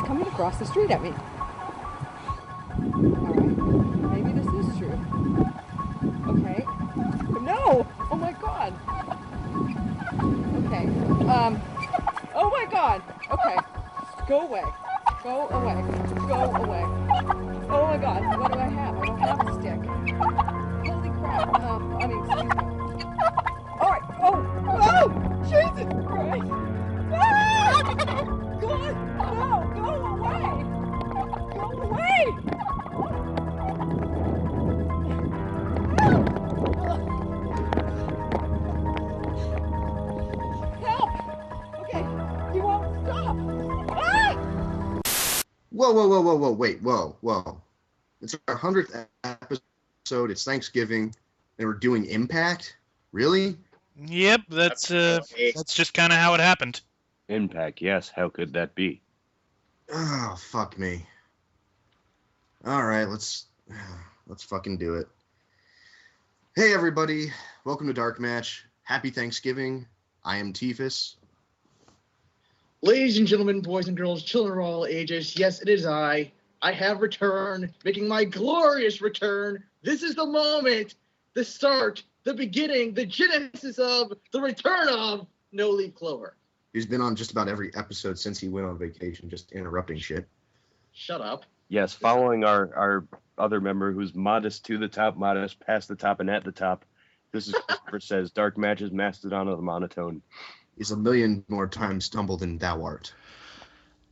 coming across the street at me. Alright, maybe this is true. Okay. No! Oh my god! Okay. Oh my god! Okay. Go away. Go away. Go away. Oh my god, what do I have? I don't have a stick. Holy crap. Excuse me. Alright. Oh! Jesus Christ! Ah! God! No! Go away! Go away! Help! Okay, you won't stop! Ah! Whoa, wait, whoa. It's our 100th episode, it's Thanksgiving, and we're doing Impact? Really? Yep, that's just kind of how it happened. Impact, yes. How could that be? Oh, fuck me. Alright, let's fucking do it. Hey everybody, welcome to DarkMatch. Happy Thanksgiving. I am Teefus. Ladies and gentlemen, boys and girls, children of all ages, yes, it is I. I have returned, making my glorious return. This is the moment, the start, the beginning, the genesis of, the return of No Leaf Clover. He's been on just about every episode since he went on vacation, just interrupting shit. Shut up. Yes, following our other member who's modest to the top, modest past the top, and at the top. This is Christopher says, Dark Matches Mastodon of the Monotone. He's a million more times stumbled than thou art.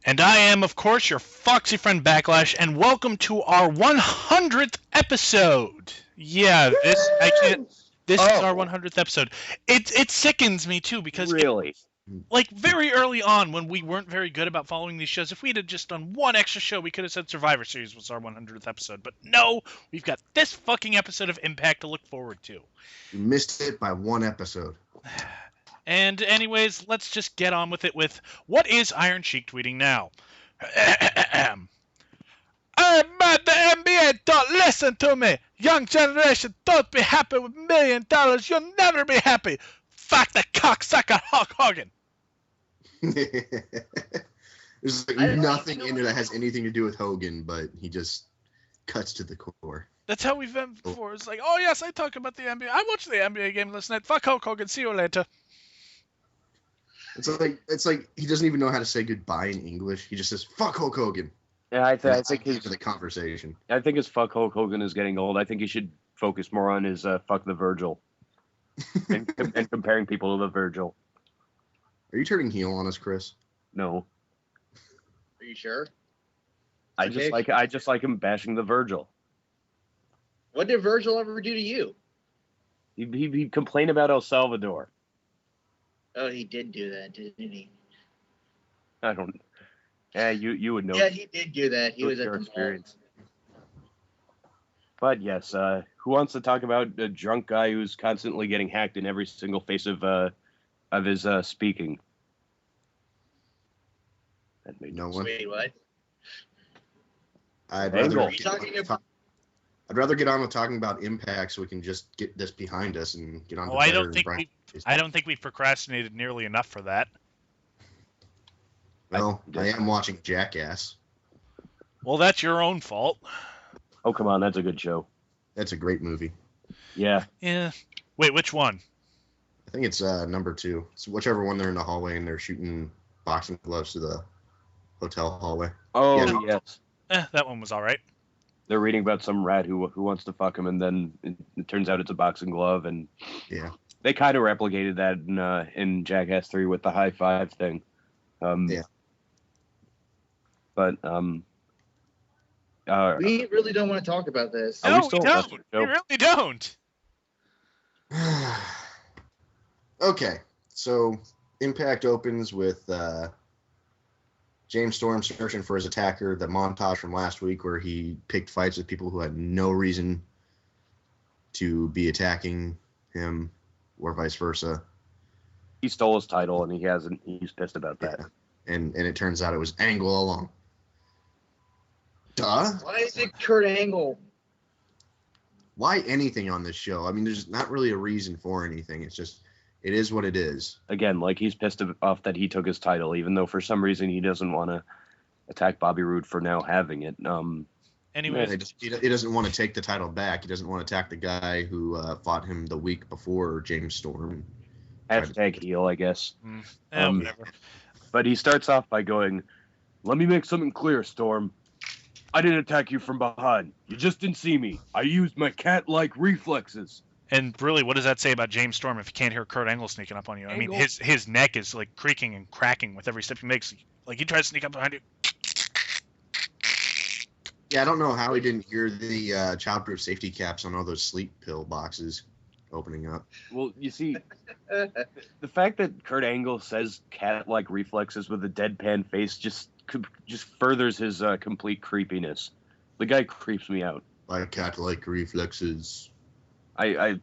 And I am, of course, your foxy friend Backlash, and welcome to our 100th episode. Yeah, this is our 100th episode. It sickens me too because really, like very early on when we weren't very good about following these shows, if we had just done one extra show, we could have said Survivor Series was our 100th episode. But no, we've got this fucking episode of Impact to look forward to. You missed it by one episode. And anyways, let's just get on with it with what is Iron Sheik tweeting now. I'm mad the NBA don't listen to me. Young generation don't be happy with $1 million. You'll never be happy. Fuck the cocksucker Hulk Hogan. There's like nothing in it that has anything to do with Hogan, but he just cuts to the core. That's how we've been before. It's like, oh yes, I talk about the NBA. I watched the NBA game last night. Fuck Hulk Hogan. See you later. It's like he doesn't even know how to say goodbye in English. He just says "fuck Hulk Hogan." Yeah, I think the conversation. I think his fuck Hulk Hogan is getting old. I think he should focus more on his fuck the Virgil and comparing people to the Virgil. Are you turning heel on us, Chris? No. Are you sure? I just like him bashing the Virgil. What did Virgil ever do to you? He complained about El Salvador. Oh, he did do that, didn't he? I don't. Yeah, you would know. Yeah, he did do that. He was at the experience. But yes, who wants to talk about a drunk guy who's constantly getting hacked in every single face of his speaking? That made no one. Wait, what? I'd rather get on with talking about Impact so we can just get this behind us and get on. Oh, I don't think we've procrastinated nearly enough for that. Well, I am watching Jackass. Well, that's your own fault. Oh, come on, that's a good show. That's a great movie. Yeah. Yeah. Wait, which one? I think it's number 2. It's whichever one they're in the hallway and they're shooting boxing gloves to the hotel hallway. Oh, yeah. Yes. That one was all right. They're reading about some rat who wants to fuck him, and then it turns out it's a boxing glove, and yeah, they kind of replicated that in Jackass 3 with the high five thing. Yeah. But we really don't want to talk about this. No, we don't. We really don't. Okay, so Impact opens with James Storm searching for his attacker, the montage from last week where he picked fights with people who had no reason to be attacking him or vice versa. He stole his title and he's pissed about that. Yeah. And it turns out it was Angle all along. Duh. Why is it Kurt Angle? Why anything on this show? I mean, there's not really a reason for anything. It's just, it is what it is. Again, like he's pissed off that he took his title, even though for some reason he doesn't want to attack Bobby Roode for now having it. Anyways, he doesn't want to take the title back. He doesn't want to attack the guy who fought him the week before, James Storm. Hashtag heel, I guess. whatever. But he starts off by going, "Let me make something clear, Storm. I didn't attack you from behind. You just didn't see me. I used my cat-like reflexes." And really, what does that say about James Storm if you can't hear Kurt Angle sneaking up on you? I mean, his neck is like creaking and cracking with every step he makes. Like he tries to sneak up behind you. Yeah, I don't know how he didn't hear the childproof safety caps on all those sleep pill boxes opening up. Well, you see, the fact that Kurt Angle says cat-like reflexes with a deadpan face just furthers his complete creepiness. The guy creeps me out. Like cat-like reflexes. I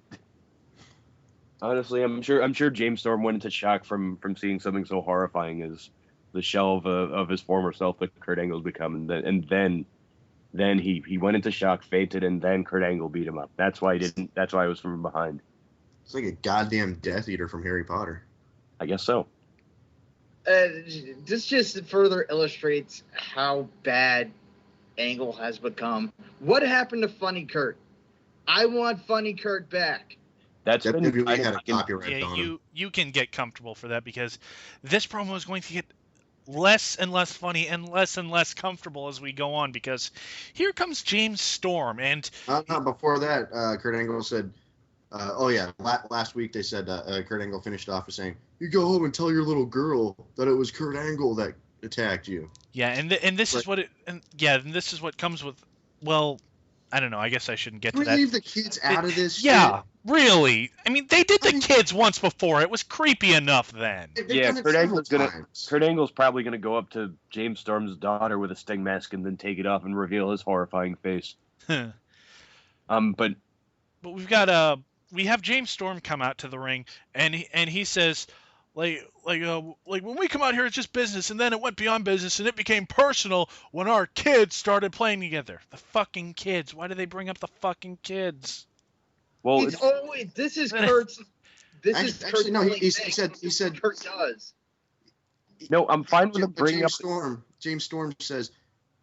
honestly, I'm sure James Storm went into shock from seeing something so horrifying as the shell of his former self that Kurt Angle's become, and then he went into shock, fainted, and then Kurt Angle beat him up. That's why he was from behind. It's like a goddamn Death Eater from Harry Potter. I guess so. This just further illustrates how bad Angle has become. What happened to Funny Kurt? I want Funny Kurt back. That's been WWE had a copyright on him. Yeah, you can get comfortable for that because this promo is going to get less and less funny and less comfortable as we go on because here comes James Storm and before that, Kurt Angle said, last week they said Kurt Angle finished off with saying, "You go home and tell your little girl that it was Kurt Angle that attacked you." Yeah, and this is what comes with. Well, I don't know. I guess I shouldn't get to that. Leave the kids out of this. Yeah, shit. really. I mean, they did the kids once before. It was creepy enough then. Yeah, Kurt Angle's probably gonna go up to James Storm's daughter with a Sting mask and then take it off and reveal his horrifying face. But we have James Storm come out to the ring and he says, like when we come out here, it's just business, and then it went beyond business, and it became personal when our kids started playing together. The fucking kids. Why do they bring up the fucking kids? Well, This is Kurt's. He said Kurt does. No, I'm fine with him bringing up James Storm says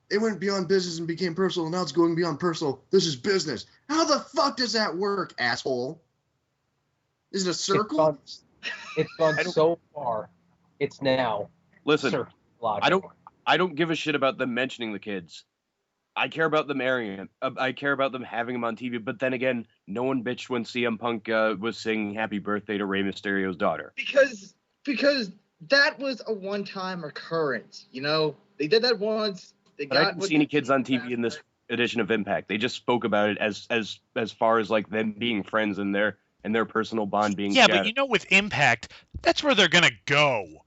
it went beyond business and became personal, and now it's going beyond personal. This is business. How the fuck does that work, asshole? Is it a circle? It's gone so far. It's now. Listen, I don't give a shit about them mentioning the kids. I care about them airing it. I care about them having them on TV. But then again, no one bitched when CM Punk was singing "Happy Birthday" to Rey Mysterio's daughter. Because that was a one-time occurrence. You know, they did that once. But I didn't see any kids on TV in this edition of Impact. They just spoke about it as far as like them being friends and their personal bond being shattered. But you know, with Impact, that's where they're gonna go.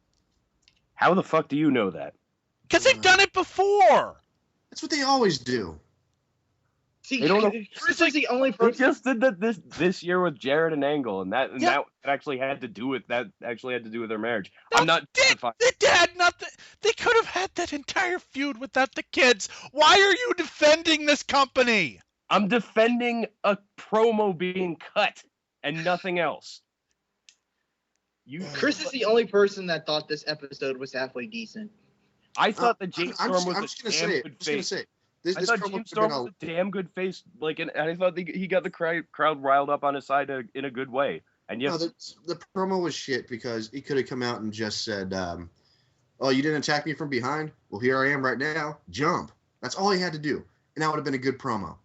How the fuck do you know that? Because they've done it before. That's what they always do. See, Chris is the only person. They just did that this year with Jarrett and Angle, and that actually had to do with their marriage. I'm not justifying. They had nothing. They could have had that entire feud without the kids. Why are you defending this company? I'm defending a promo being cut and nothing else. Chris is the only person that thought this episode was halfway decent. I thought that James Storm was a damn good face. I thought James Storm was a damn good face. And I thought he got the crowd riled up on his side in a good way. And yes, the promo was shit because he could have come out and just said, "Oh, you didn't attack me from behind? Well, here I am right now. Jump." That's all he had to do, and that would have been a good promo.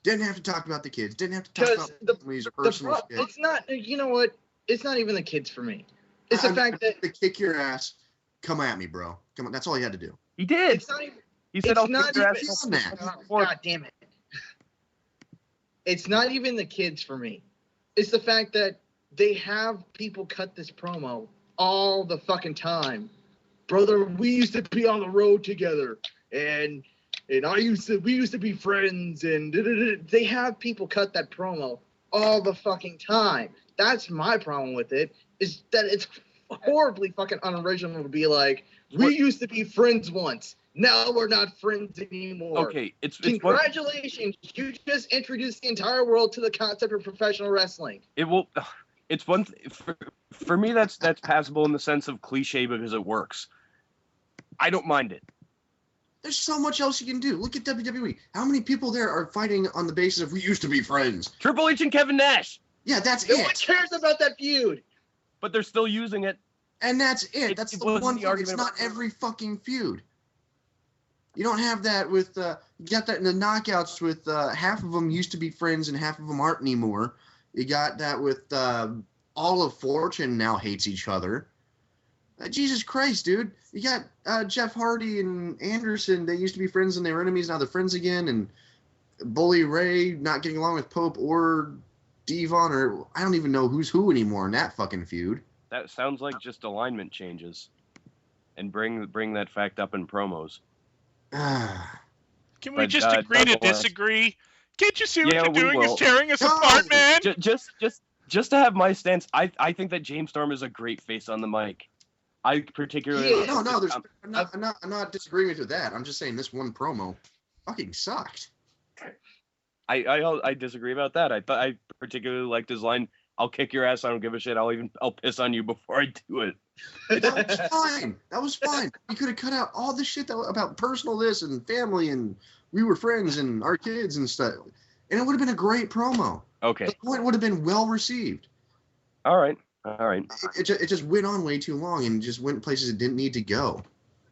Didn't have to talk about the kids. Didn't have to talk about the families or personal shit. It's not. You know what? It's not even the kids for me. It's the fact that to kick your ass. Come at me, bro. Come on. That's all he had to do. He did. It's not even. He said, "I'll kick your ass." God damn it! It's not even the kids for me. It's the fact that they have people cut this promo all the fucking time. Brother, we used to be on the road together, and we used to be friends, and they have people cut that promo all the fucking time. That's my problem with it, is that it's horribly fucking unoriginal to be like, we used to be friends once. Now we're not friends anymore. Okay, congratulations. You just introduced the entire world to the concept of professional wrestling. It's one for me that's passable in the sense of cliche because it works. I don't mind it. There's so much else you can do. Look at WWE. How many people there are fighting on the basis of we used to be friends? Triple H and Kevin Nash. Yeah, that's No it. one cares about that feud. But they're still using it. And that's it. That's It the wasn't one the thing. It's argument not about- every fucking feud. You don't have that with, you got that in the knockouts with half of them used to be friends and half of them aren't anymore. You got that with all of Fortune now hates each other. Jesus Christ, dude. You got Jeff Hardy and Anderson. They used to be friends and they were enemies. Now they're friends again. And Bully Ray not getting along with Pope or Devon, or I don't even know who's who anymore in that fucking feud. That sounds like just alignment changes. And bring that fact up in promos. Can we just agree to disagree? Can't you see what you're doing? will. Is tearing us apart, man. Just to have my stance, I think that James Storm is a great face on the mic. I particularly No, I'm not disagreeing with that. I'm just saying this one promo fucking sucked. I disagree about that. I particularly liked his line, "I'll kick your ass. I don't give a shit. I'll piss on you before I do it." That was fine. That was fine. You could have cut out all the shit about personal this and family and we were friends and our kids and stuff, and it would have been a great promo. Okay. The point would have been well received. All right. It just went on way too long and just went places it didn't need to go.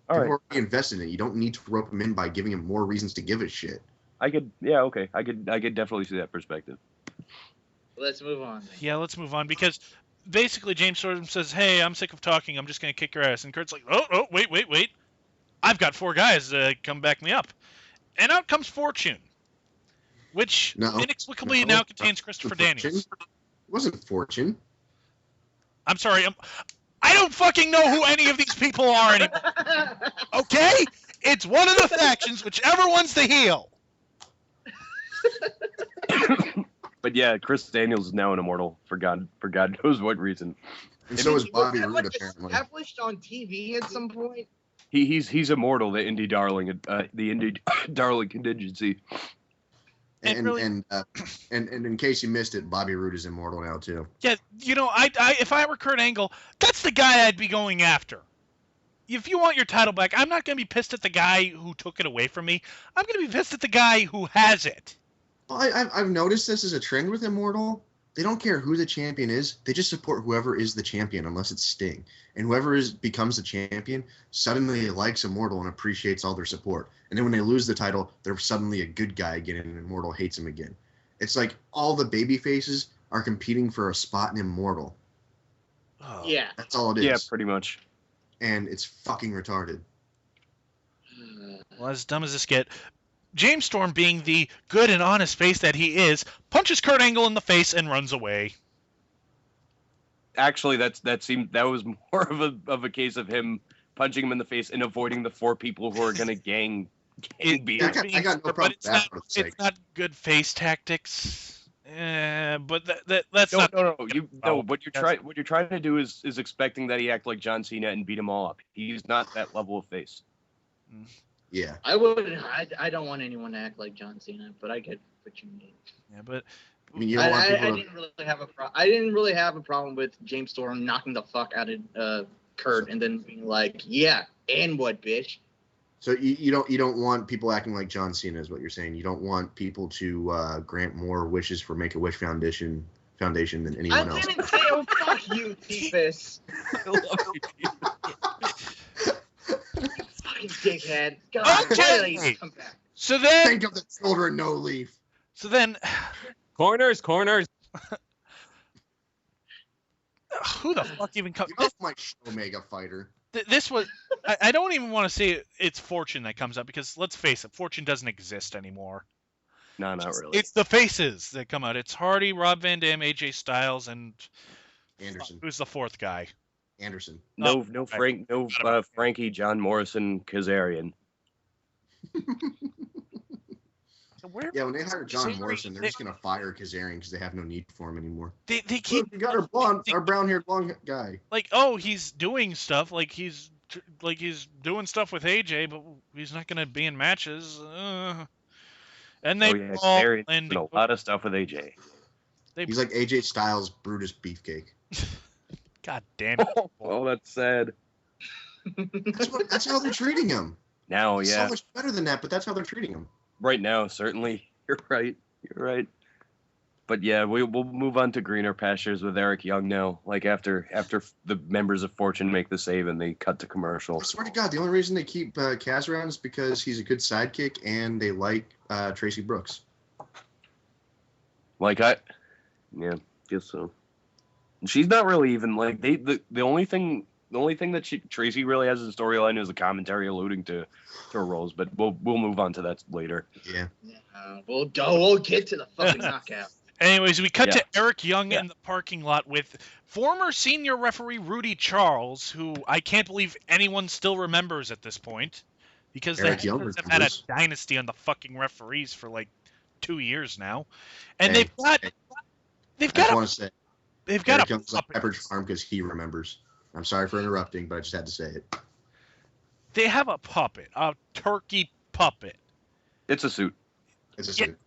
All right. People already invested in it. You don't need to rope them in by giving them more reasons to give a shit. I could definitely see that perspective. Let's move on. Yeah, let's move on because basically James Storm says, "Hey, I'm sick of talking. I'm just going to kick your ass." And Kurt's like, "Oh, wait. I've got 4 guys to come back me up." And out comes Fortune, which inexplicably now contains Christopher Daniels. It wasn't Fortune. I'm sorry. I don't fucking know who any of these people are anymore. Okay? It's one of the factions, whichever one's the heel. But yeah, Chris Daniels is now an immortal for God knows what reason. And so is Bobby Roode, apparently. Established on TV at some point. He's immortal. The indie darling contingency. And in case you missed it, Bobby Roode is immortal now too. Yeah, I if I were Kurt Angle, that's the guy I'd be going after. If you want your title back, I'm not going to be pissed at the guy who took it away from me. I'm going to be pissed at the guy who has it. Well, I've noticed this as a trend with Immortal. They don't care who the champion is. They just support whoever is the champion, unless it's Sting. And whoever becomes the champion suddenly likes Immortal and appreciates all their support. And then when they lose the title, they're suddenly a good guy again, and Immortal hates him again. It's like all the baby faces are competing for a spot in Immortal. Oh. Yeah. That's all it is. Yeah, pretty much. And it's fucking retarded. Well, as dumb as this get, James Storm, being the good and honest face that he is, punches Kurt Angle in the face and runs away. Actually, that was more of a case of him punching him in the face and avoiding the 4 people who are going to gang beat him. I got no problem with that. It's not good face tactics. But that's no, not. No. What you're trying to do is expecting that he act like John Cena and beat him all up. He's not that level of face. Yeah. I don't want anyone to act like John Cena, but I get what you mean. Yeah, but I mean, you don't want people I didn't really have a problem with James Storm knocking the fuck out of Kurt and then being like, "Yeah, and what, bitch?" So you don't want people acting like John Cena is what you're saying. You don't want people to grant more wishes for Make-A-Wish Foundation than anyone else. I didn't say, "Oh, fuck you, Teefus." I love you. Fucking dickhead. God, Okay. come back. So then, Think of the children, no leaf. So then, Corners. who the fuck even comes? Get off my Omega fighter. This was. I don't even want to say it's Fortune that comes up because let's face it, Fortune doesn't exist anymore. No, not really. It's the faces that come out. It's Hardy, Rob Van Dam, AJ Styles, and Anderson. Who's the 4th guy? Anderson. Frankie, John Morrison, Kazarian. Yeah, when they hire John Morrison, they're just gonna fire Kazarian because they have no need for him anymore. They keep. We got our brown-haired blonde guy. Like, oh, he's doing stuff. Like he's doing stuff with AJ, but he's not gonna be in matches. And they Kazarian's done a lot of stuff with AJ. He's like AJ Styles, Brutus Beefcake. God damn it! Oh, that's sad. That's how they're treating him. Now, He's yeah. so much better than that, but that's how they're treating him. Right now, certainly. You're right. But yeah, we'll move on to greener pastures with Eric Young now. Like after the members of Fortune make the save and they cut to commercial. I swear to God, the only reason they keep Kaz around is because he's a good sidekick and they like Tracy Brooks. Guess so. She's not really even like the only thing that Tracy really has in storyline is a commentary alluding to her roles, but we'll move on to that later. Yeah. We'll get to the fucking knockout. Anyways, we cut to Eric Young in the parking lot with former senior referee Rudy Charles, who I can't believe anyone still remembers at this point, because they have had a dynasty on the fucking referees for like 2 years now, and they've got Eric Young's like Pepperidge Farm because he remembers. I'm sorry for interrupting, but I just had to say it. They have a puppet, a turkey puppet. It's a suit. It's a suit.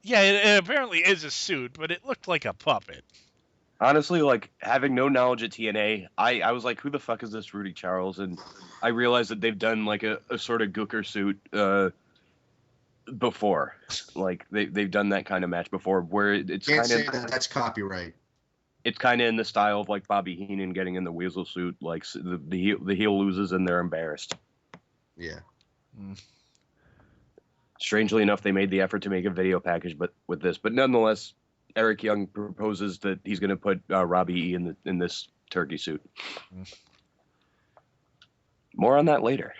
Yeah, it apparently is a suit, but it looked like a puppet. Honestly, like, having no knowledge at TNA, I was like, who the fuck is this Rudy Charles? And I realized that they've done, like, a sort of Gooker suit before. Like, they've done that kind of match before, where it's kind of... Can't say that's copyright. It's kind of in the style of, like, Bobby Heenan getting in the Weasel suit. Like, the heel loses and they're embarrassed. Yeah. Strangely enough, they made the effort to make a video package with this. But nonetheless, Eric Young proposes that he's going to put Robbie E in this turkey suit. More on that later.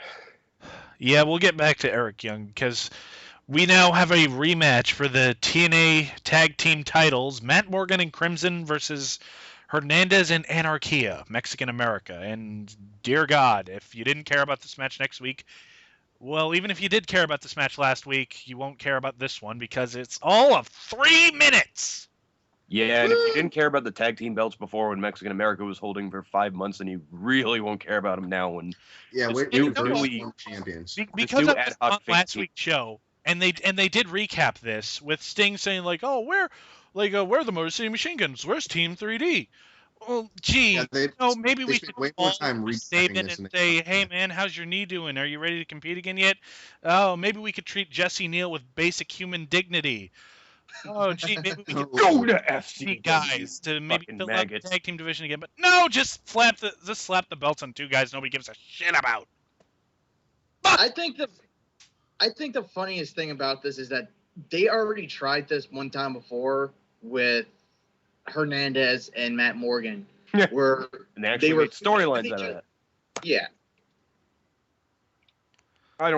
Yeah, we'll get back to Eric Young because we now have a rematch for the TNA Tag Team titles. Matt Morgan and Crimson versus Hernandez and Anarquia, Mexican America. And dear God, if you didn't care about this match next week, well, even if you did care about this match last week, you won't care about this one because it's all of 3 minutes. Yeah, and if you didn't care about the tag team belts before when Mexican America was holding for 5 months, then you really won't care about them now. When we're champions. Because of this on last week's show, and they did recap this with Sting saying like, "Oh, where are the Motor City Machine Guns? Where's Team 3D?" Well, gee, maybe we should all save it and say, "Hey, man, how's your knee doing? Are you ready to compete again yet?" Oh, maybe we could treat Jesse Neal with basic human dignity. Oh, gee, maybe we could go to FC guys to maybe fill out the tag team division again. But no, just slap the belts on 2 guys nobody gives a shit about. I think the funniest thing about this is that they already tried this one time before with Hernandez and Matt Morgan, where and they actually made storylines out of that. Yeah. Why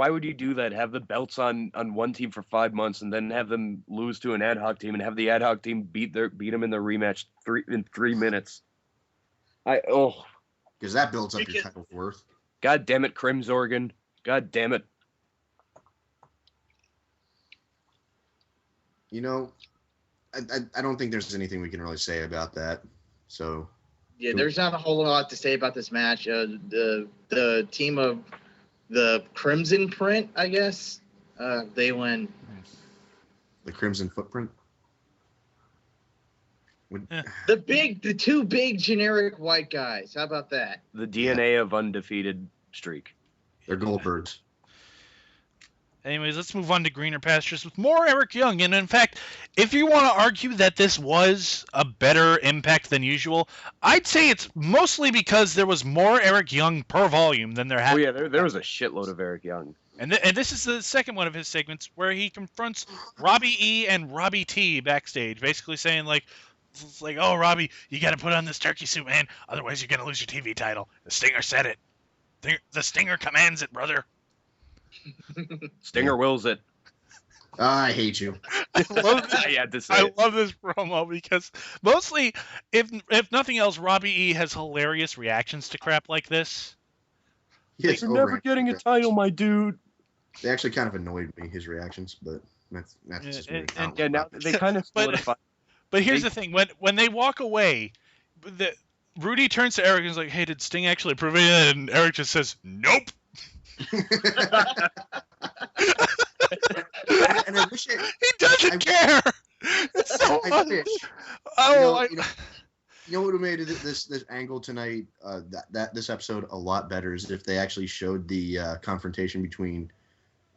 would you do that? Have the belts on one team for 5 months and then have them lose to an ad hoc team and have the ad hoc team beat them in the rematch in 3 minutes? Because that builds up your title worth. God damn it, Crimsorgan. God damn it. You know, I don't think there's anything we can really say about that. So yeah, there's not a whole lot to say about this match. The team of the Crimson Print, I guess, they win. The Crimson Footprint. The 2 big generic white guys. How about that? The DNA of undefeated streak. They're Goldbergs. Anyways, let's move on to greener pastures with more Eric Young. And in fact, if you want to argue that this was a better Impact than usual, I'd say it's mostly because there was more Eric Young per volume than there had. Oh yeah, there was a shitload of Eric Young. And this is the second one of his segments where he confronts Robbie E and Robbie T backstage, basically saying like, "Oh, Robbie, you got to put on this turkey suit, man. Otherwise, you're gonna lose your TV title. The Stinger said it. The Stinger commands it, brother." Stinger wills it. I hate you. I love this promo because mostly, if nothing else, Robbie E has hilarious reactions to crap like this. You're never getting a title, my dude. They actually kind of annoyed me, his reactions, but that's just me. Now they kind of solidify. But here's the thing: when they walk away, Rudy turns to Eric and is like, "Hey, did Sting actually prove it?" And Eric just says, "Nope." And I wish he doesn't care. It's so funny. You know what would have made this angle tonight, this episode a lot better is if they actually showed the confrontation between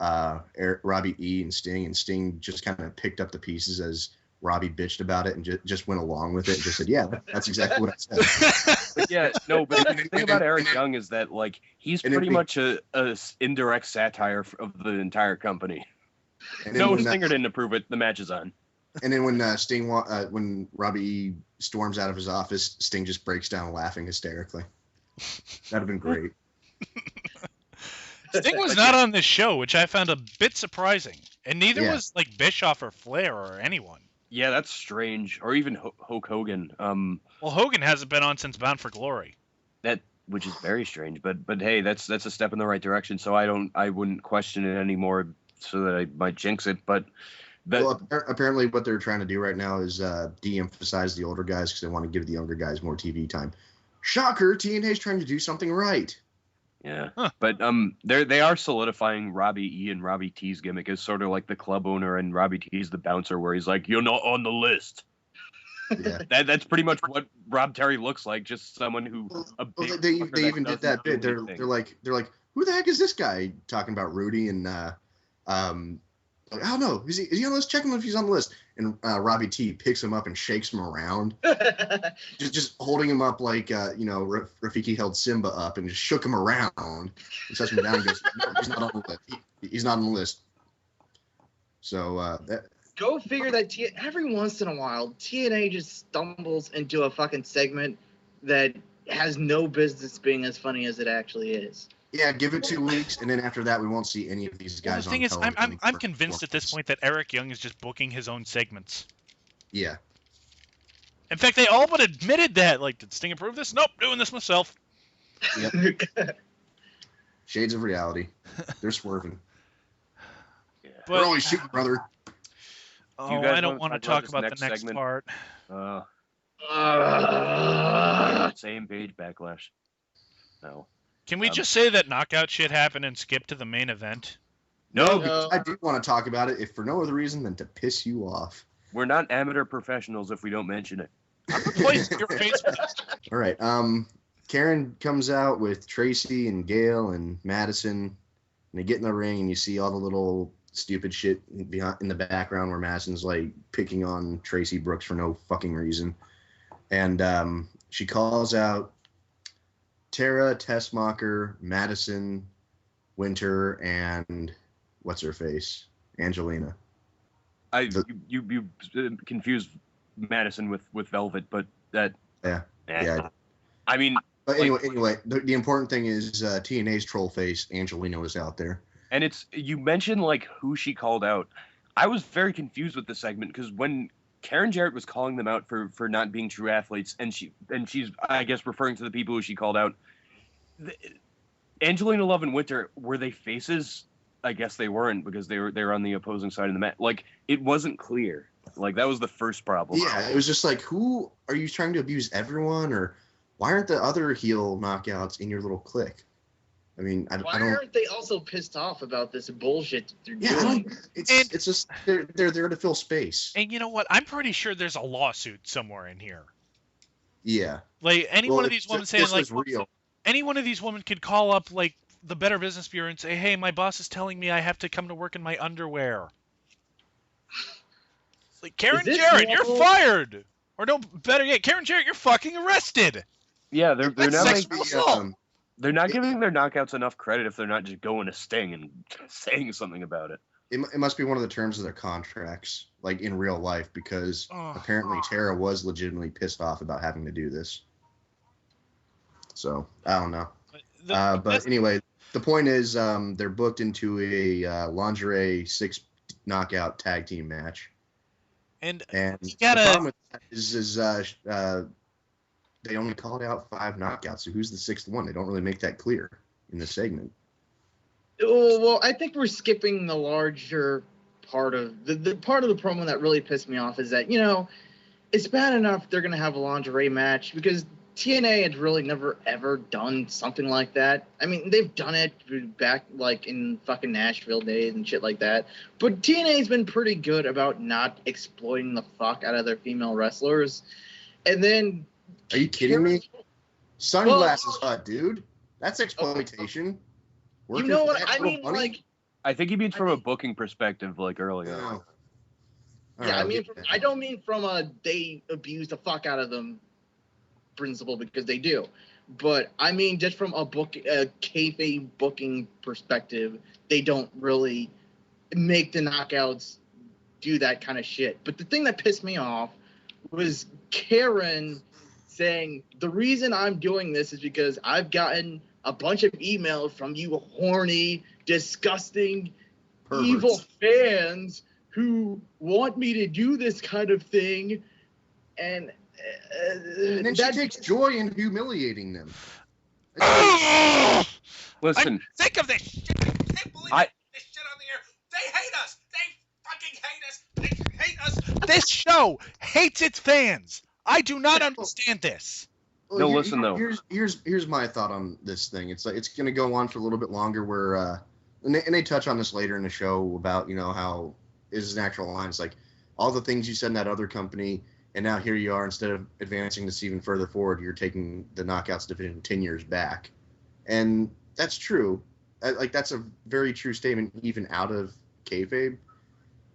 Robbie E and Sting just kind of picked up the pieces as Robbie bitched about it and just went along with it and just said, yeah, that's exactly what I said. But the thing about Eric Young is that, like, he's pretty much a indirect satire of the entire company. No, Stinger didn't approve it. The match is on. And then when when Robbie E storms out of his office, Sting just breaks down laughing hysterically. That'd have been great. Sting was not on this show, which I found a bit surprising. And neither was, like, Bischoff or Flair or anyone. Yeah, that's strange. Or even Hulk Hogan. Well, Hogan hasn't been on since Bound for Glory. Which is very strange. But hey, that's a step in the right direction. So I wouldn't question it anymore so that I might jinx it. But apparently what they're trying to do right now is de-emphasize the older guys because they want to give the younger guys more TV time. Shocker, TNA's trying to do something right. Yeah, but they are solidifying Robbie E and Robbie T's gimmick as sort of like the club owner and Robbie T's the bouncer, where he's like, "You're not on the list." Yeah, that's pretty much what Rob Terry looks like, just someone who. They even did that bit. They're like, who the heck is this guy talking about Rudy and like, I don't know, is he on the list? Check him if he's on the list. And Robbie T picks him up and shakes him around, just holding him up like Rafiki held Simba up and just shook him around and sets him down and goes, no, he's not on the list. He's not on the list. So go figure that every once in a while TNA just stumbles into a fucking segment that has no business being as funny as it actually is. Yeah, give it 2 weeks, and then after that, we won't see any of these guys. The thing is, I'm convinced at this point that Eric Young is just booking his own segments. Yeah. In fact, they all but admitted that. Like, did Sting approve this? Nope, doing this myself. Yep. Shades of reality. They're swerving. Yeah. We're always shooting, brother. Oh, I don't want to talk about the next segment? Part. Same page Backlash. No. Can we just say that knockout shit happened and skip to the main event? No, I do want to talk about it, if for no other reason than to piss you off. We're not amateur professionals if we don't mention it. I'm replacing your face with this. All right. Karen comes out with Tracy and Gail and Madison, and they get in the ring, and you see all the little stupid shit in the background where Madison's like picking on Tracy Brooks for no fucking reason. And she calls out Tara, Tessmacher, Madison, Winter, and what's her face? Angelina. You confused Madison with Velvet, but that. Yeah. I mean. But anyway, the important thing is TNA's troll face, Angelina, was out there. And you mentioned like who she called out. I was very confused with the segment because when Karen Jarrett was calling them out for not being true athletes, and she's I guess referring to the people who she called out. Angelina Love and Winter, were they faces? I guess they weren't because they were on the opposing side of the mat. Like, it wasn't clear. Like, that was the first problem. Yeah, it was just like, who are you trying to abuse everyone, or why aren't the other heel knockouts in your little clique? I mean, I don't. Why aren't they also pissed off about this bullshit that they're doing? It's just they're there to fill space. And you know what? I'm pretty sure there's a lawsuit somewhere in here. Yeah. Like any one of these women saying like, any one of these women could call up like the Better Business Bureau and say, "Hey, my boss is telling me I have to come to work in my underwear." It's like, Karen Jarrett, you're fired. Or no, better yet, Karen Jarrett, you're fucking arrested. Yeah, they're not giving their knockouts enough credit if they're not just going to Sting and saying something about it. It must be one of the terms of their contracts, like in real life, because apparently Tara was legitimately pissed off about having to do this. So, I don't know. But anyway, the point is they're booked into a lingerie 6 knockout tag team match. And the problem with that is they only called out 5 knockouts. So who's the 6th one? They don't really make that clear in the segment. Well, I think we're skipping the larger part of the part of the promo that really pissed me off is that, it's bad enough they're going to have a lingerie match because TNA had really never, ever done something like that. I mean, they've done it back, like, in fucking Nashville days and shit like that. But TNA's been pretty good about not exploiting the fuck out of their female wrestlers. And then Are you kidding me? Sunglasses Hut, dude. That's exploitation. You know what I mean? Money? Like, I think he means from a booking perspective, like early on. Yeah, I mean, I don't mean from a they abuse the fuck out of them principle, because they do, but I mean just from a kayfabe booking perspective, they don't really make the knockouts do that kind of shit. But the thing that pissed me off was Karen saying the reason I'm doing this is because I've gotten a bunch of emails from you horny, disgusting, Perverts. Evil fans who want me to do this kind of thing, and then she takes joy in humiliating them. Listen, I'm sick of this shit. I can't believe this shit on the air. They hate us. They fucking hate us. They hate us. This show hates its fans. I do not understand this. Well, listen though. Here's my thought on this thing. It's like it's going to go on for a little bit longer. Where and they touch on this later in the show about how is an actual line. It's like all the things you said in that other company, and now here you are. Instead of advancing this even further forward, you're taking the Knockouts division 10 years back, and that's true. Like that's a very true statement, even out of kayfabe.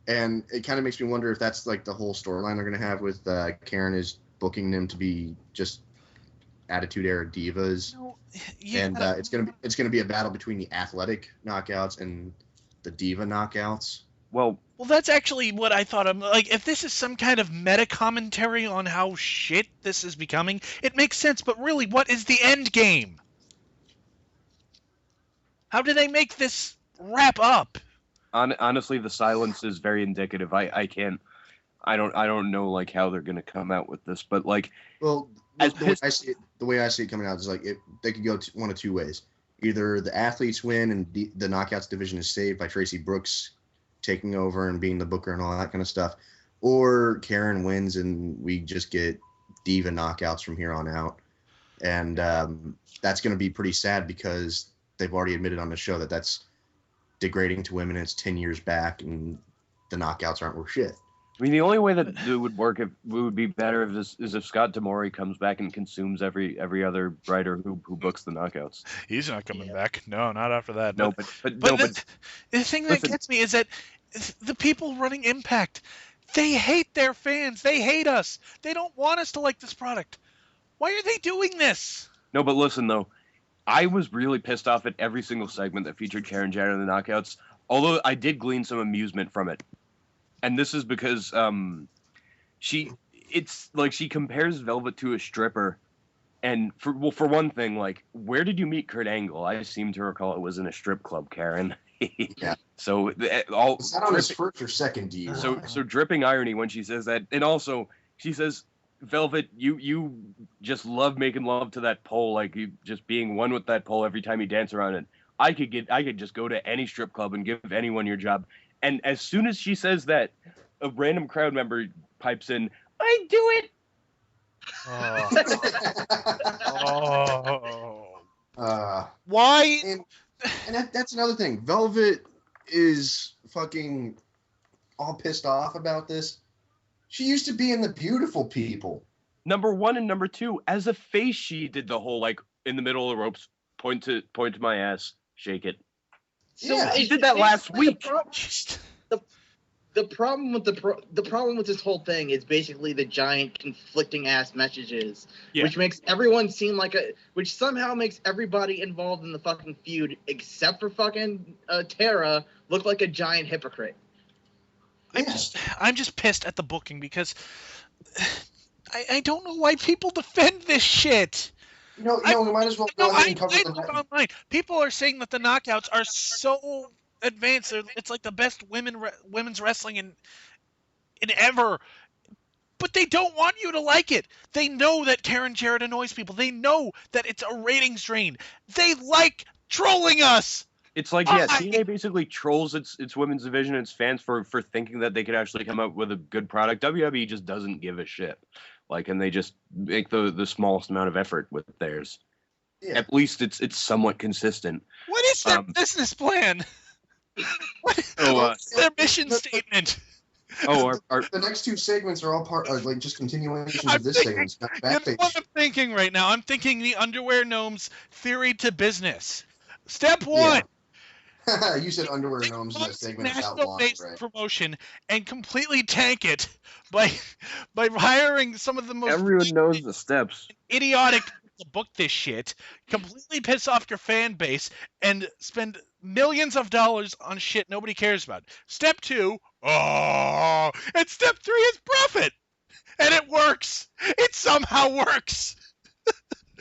And it kind of makes me wonder if that's like the whole storyline they're going to have with Karen is booking them to be just Attitude Era divas. No, and it's gonna be a battle between the athletic knockouts and the diva knockouts. Well, that's actually what I thought. Like, if this is some kind of meta commentary on how shit this is becoming, it makes sense. But really, what is the end game? How do they make this wrap up? Honestly, the silence is very indicative. I don't know like how they're gonna come out with this, but like, well, the way I see it coming out is like they could go one of two ways. Either the athletes win and the knockouts division is saved by Tracy Brooks taking over and being the booker and all that kind of stuff, or Karen wins and we just get diva knockouts from here on out. And that's going to be pretty sad because they've already admitted on the show that that's degrading to women. It's 10 years back and the knockouts aren't worth shit. I mean, the only way that it would work would be better is if Scott Demore comes back and consumes every other writer who books the knockouts. He's not coming back. No, not after that. No, but the thing that gets me is that the people running Impact, they hate their fans. They hate us. They don't want us to like this product. Why are they doing this? No, but listen though, I was really pissed off at every single segment that featured Karen Jarrett and the knockouts. Although I did glean some amusement from it. And this is because she compares Velvet to a stripper, and for one thing, like, where did you meet Kurt Angle? I seem to recall it was in a strip club, Karen. Yeah. So is that on his first or second deal? So dripping irony when she says that, and also she says, Velvet, you just love making love to that pole, like you just being one with that pole every time you dance around it. I could just go to any strip club and give anyone your job. And as soon as she says that, a random crowd member pipes in, I do it! Why? And that's another thing. Velvet is fucking all pissed off about this. She used to be in the Beautiful People. Number one and number two, as a face, she did the whole, like, in the middle of the ropes, point to my ass, shake it. So yeah, she did that last week. The problem with this whole thing is basically the giant conflicting ass messages, which makes everyone seem like which somehow makes everybody involved in the fucking feud except for fucking Tara look like a giant hypocrite. I'm just pissed at the booking because I don't know why people defend this shit. We might as well go ahead and cover the online. People are saying that the knockouts are so advanced. It's like the best women's wrestling in ever. But they don't want you to like it. They know that Karen Jarrett annoys people. They know that it's a ratings drain. They like trolling us. It's like, TNA basically trolls its women's division and its fans for thinking that they could actually come up with a good product. WWE just doesn't give a shit. Like, and they just make the smallest amount of effort with theirs. Yeah. At least it's somewhat consistent. What is their business plan? What's their mission statement? The next two segments are all like just continuations of this segment. You know what I'm thinking right now? I'm thinking the Underwear Gnomes theory to business. Step one. Yeah. You said Underwear Gnomes in that segment without lying, right? Promotion and completely tank it by hiring some of the most everyone knows the steps. Idiotic to book this shit, completely piss off your fan base, and spend millions of dollars on shit nobody cares about. Step 2, and step 3 is profit, and it works. It somehow works.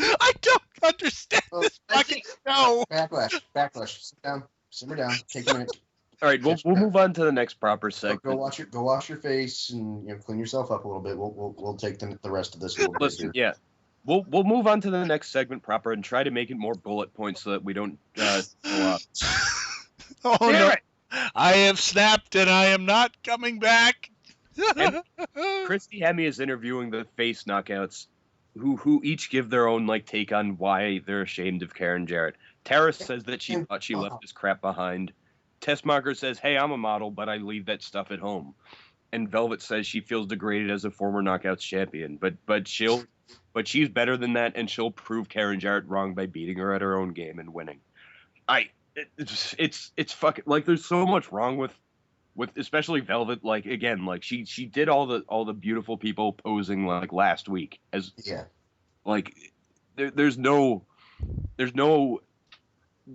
I don't understand this fucking show. Backlash. Sit down. Simmer down. Take a minute. All right, we'll move on to the next proper segment. Go wash your face and clean yourself up a little bit. We'll take the rest of this a little bit here. Yeah. We'll move on to the next segment proper and try to make it more bullet points so that we don't go up. Oh no! I have snapped and I am not coming back. Christy Hemme is interviewing the face knockouts, who each give their own take on why they're ashamed of Karen Jarrett. Tara says that she thought she left his crap behind. Tessmacher says, "Hey, I'm a model, but I leave that stuff at home." And Velvet says she feels degraded as a former Knockouts champion, but she's better than that, and she'll prove Karen Jarrett wrong by beating her at her own game and winning. It's fucking there's so much wrong with especially Velvet. She did all the beautiful people posing last week as there's no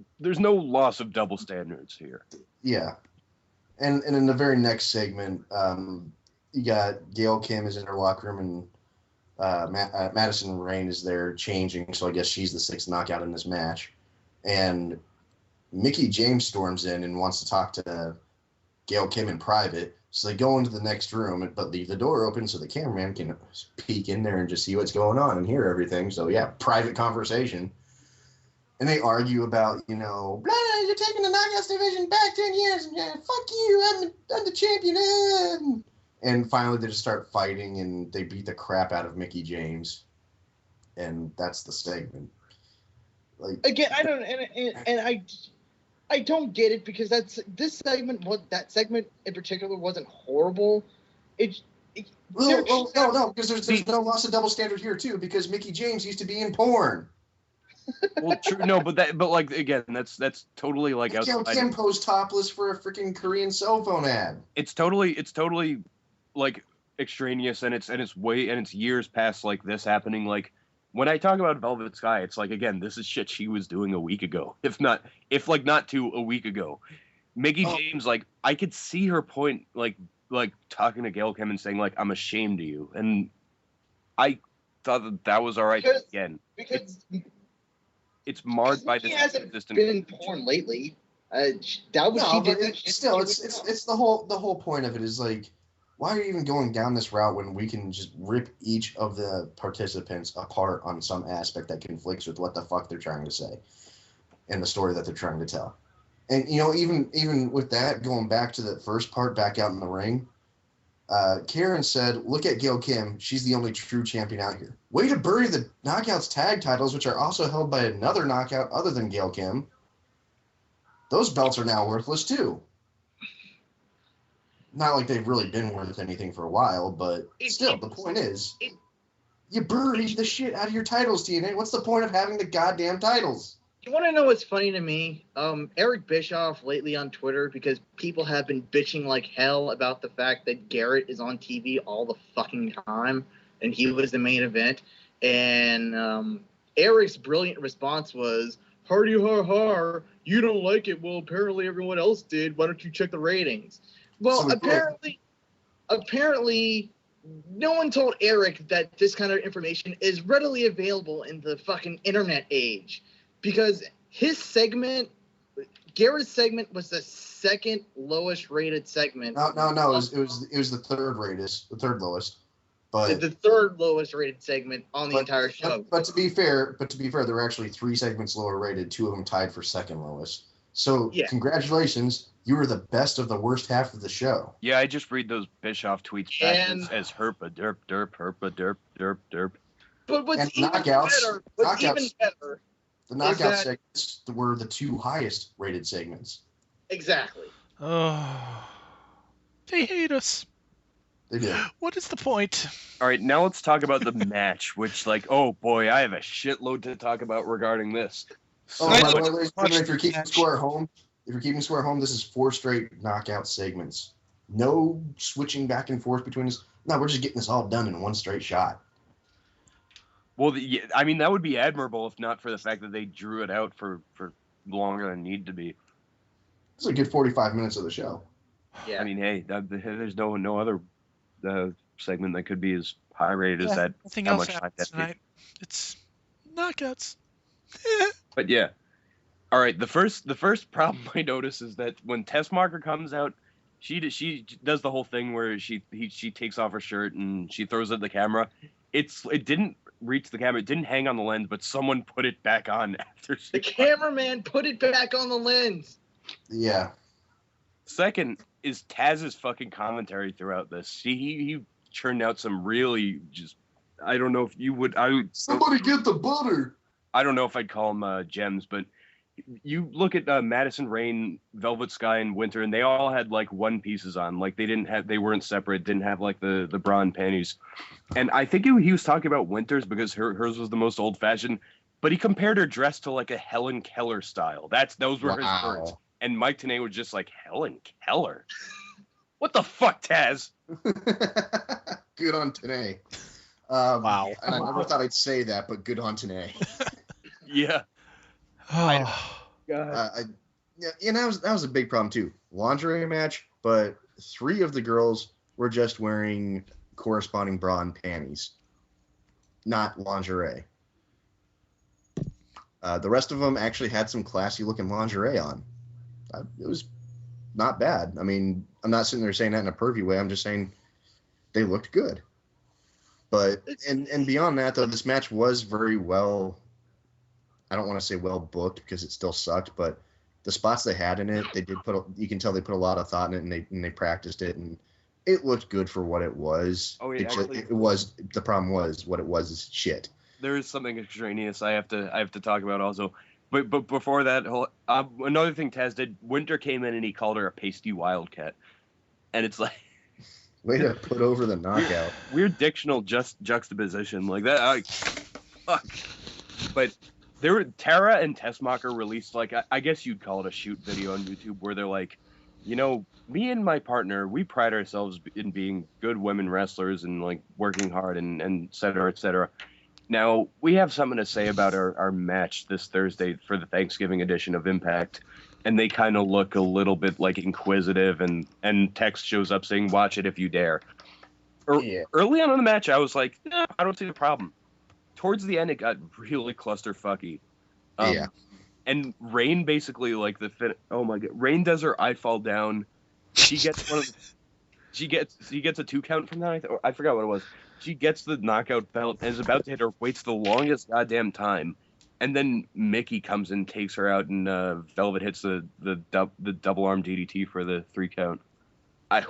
loss of double standards here. Yeah, and in the very next segment, you got Gail Kim is in her locker room and Madison Rain is there changing, so I guess she's the sixth knockout in this match. And Mickie James storms in and wants to talk to Gail Kim in private, so they go into the next room, but leave the door open so the cameraman can peek in there and just see what's going on and hear everything. So yeah, private conversation. And they argue about, blah, you're taking the Knockouts division back 10 years, and fuck you, I'm the champion. And finally, they just start fighting, and they beat the crap out of Mickie James, and that's the segment. Again, I don't, and I don't get it because that segment in particular wasn't horrible. No, because there's no loss of double standard here too, because Mickie James used to be in porn. Well, true. No, but again, that's totally Gail Kim posed topless for a freaking Korean cell phone ad. It's totally extraneous, and it's years past this happening. When I talk about Velvet Sky, it's again, this is shit she was doing a week ago, if not a week ago. Mickie James, I could see her point, talking to Gail Kim and saying I'm ashamed of you, and I thought that was all right because it's marred by this. She hasn't been in porn lately. It's the whole point of it is why are you even going down this route when we can just rip each of the participants apart on some aspect that conflicts with what the fuck they're trying to say and the story that they're trying to tell. And even with that, going back to the first part, back out in the ring, Karen said, "Look at Gail Kim. She's the only true champion out here." Way to bury the Knockouts tag titles, which are also held by another knockout other than Gail Kim. Those belts are now worthless too. Not like they've really been worth anything for a while, but still, the point is, you buried the shit out of your titles, TNA. What's the point of having the goddamn titles? You want to know what's funny to me? Eric Bischoff lately on Twitter, because people have been bitching like hell about the fact that Garrett is on TV all the fucking time, and he was the main event. And Eric's brilliant response was, "Hardy har har, you don't like it. Well, apparently everyone else did. Why don't you check the ratings?" Well, apparently, no one told Eric that this kind of information is readily available in the fucking internet age. Because his segment, Garrett's segment, was the second lowest rated segment. No. It was the third lowest. But the third lowest rated segment on the entire show. But to be fair, there were actually 3 segments lower rated, 2 of them tied for second lowest. So Congratulations, you were the best of the worst half of the show. Yeah, I just read those Bischoff tweets back as herpa derp derp herpa derp derp derp. But what's even better. The knockout segments were the 2 highest rated segments. Exactly. Oh, they hate us. They did. What is the point? All right, now let's talk about the match, which, like, oh boy, I have a shitload to talk about regarding this. Oh, by the way, ladies and gentlemen, if you're keeping score at home, this is 4 straight knockout segments. No switching back and forth between us. No, we're just getting this all done in one straight shot. Well, I mean, that would be admirable if not for the fact that they drew it out for longer than it needed to be. It's a good 45 minutes of the show. Yeah. I mean, hey, there's no other segment that could be as high rated as that. Nothing how else much happens tonight. It's knockouts. But yeah. All right, the first problem I notice is that when Tessmacher comes out, she does the whole thing where she takes off her shirt and she throws it at the camera. It didn't reach the camera. It didn't hang on the lens, but someone put it back on after she. The cameraman put it back on the lens. Yeah. Second is Taz's fucking commentary throughout this. He churned out some really just. I don't know if you would. Somebody get the butter. I don't know if I'd call them gems, but you look at Madison Rain, Velvet Sky, and Winter, and they all had like one pieces on. Like they weren't separate, didn't have like the bra and panties. And I think he was talking about Winter's because hers was the most old fashioned, but he compared her dress to like a Helen Keller style. Those were his words. And Mike Tenay was just like, Helen Keller? What the fuck, Taz? Good on Tenay. Wow. And I never thought I'd say that, but good on Tenay. Yeah. Oh, God. That was a big problem too. Lingerie match, but 3 of the girls were just wearing corresponding bra and panties, not lingerie. The rest of them actually had some classy looking lingerie on. It was not bad. I mean, I'm not sitting there saying that in a pervy way. I'm just saying they looked good. But and beyond that, though, this match was very well. I don't want to say well booked because it still sucked, but the spots they had in it, they did you can tell they put a lot of thought in it, and they practiced it, and it looked good for what it was. Oh, yeah, it was. The problem was what it was is shit. There is something extraneous I have to talk about also. But before that, another thing Taz did, Winter came in and he called her a pasty wildcat, and it's like. Way to put over the knockout. Weird dictional juxtaposition like that. Fuck. But Tara and Tessmacher released like I guess you'd call it a shoot video on YouTube where they're like, me and my partner, we pride ourselves in being good women wrestlers and like working hard and et cetera, et cetera. Now we have something to say about our match this Thursday for the Thanksgiving edition of Impact. And they kind of look a little bit like inquisitive, and text shows up saying, "Watch it if you dare." Early on in the match, I was like, I don't see the problem. Towards the end, it got really clusterfucky. And Rain basically like oh my god, Rain does her I fall down. She gets she gets a 2 count from that. I forgot what it was. She gets the knockout belt and is about to hit her. Waits the longest goddamn time. And then Mickey comes and takes her out, and Velvet hits the double arm DDT for the 3 count. It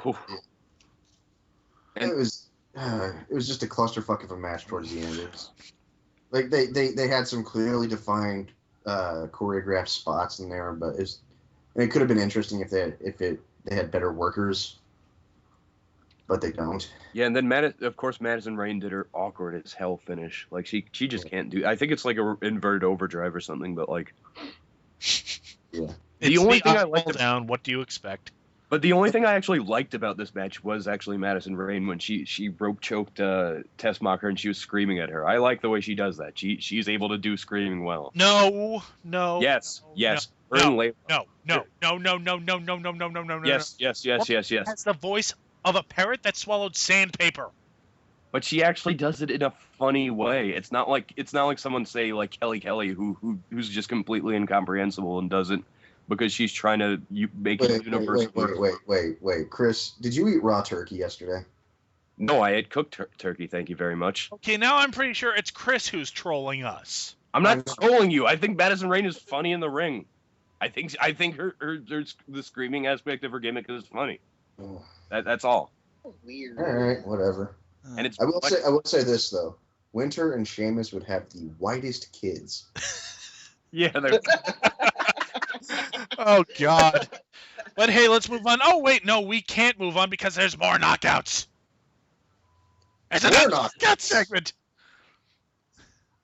was just a clusterfuck of a match towards the end. It's like they had some clearly defined choreographed spots in there, but it could have been interesting if they had better workers. But they don't. Yeah, and then of course Madison Rain did her awkward as hell finish. Like she just can't do. I think it's like a inverted overdrive or something. But like, yeah. The only thing I liked down. What do you expect? But the only thing I actually liked about this match was actually Madison Rain when she rope choked Tessmacher and she was screaming at her. I like the way she does that. She's able to do screaming well. No. Yes. No. Yes. That's the voice of a parrot that swallowed sandpaper. But she actually does it in a funny way. It's not like someone say like Kelly who's just completely incomprehensible and does it because she's trying to make it universal. Wait, Chris, did you eat raw turkey yesterday? No, I had cooked turkey. Thank you very much. Okay, now I'm pretty sure it's Chris who's trolling us. I'm not trolling you. I think Madison Rain is funny in the ring. I think her the screaming aspect of her gimmick is funny. Oh. That's all. Weird. All right, whatever. And it's I will say this though. Winter and Sheamus would have the whitest kids. Yeah, they're Oh God. But hey, let's move on. Oh wait, no, we can't move on because there's more knockouts. It's another gut segment.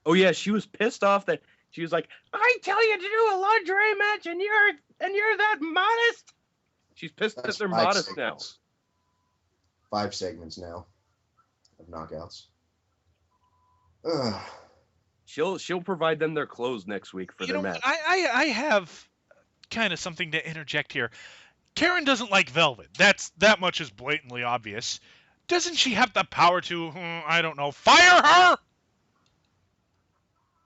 Oh yeah, she was pissed off that she was like, "I tell you to do a lingerie match, and you're that modest." She's pissed that they're modest now. 5 segments now of knockouts. Ugh. She'll provide them their clothes next week for their match. I have kind of something to interject here. Karen doesn't like Velvet. That much is blatantly obvious. Doesn't she have the power to, I don't know, fire her?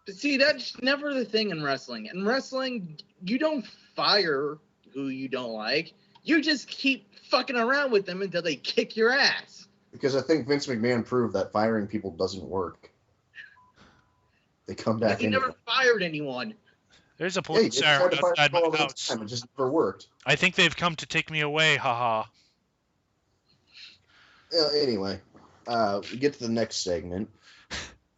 See, that's never the thing in wrestling. In wrestling, you don't fire who you don't like. You just keep fucking around with them until they kick your ass. Because I think Vince McMahon proved that firing people doesn't work. They come back He never fired anyone. There's a police siren outside my house. It just never worked. I think they've come to take me away, haha. Anyway, we get to the next segment.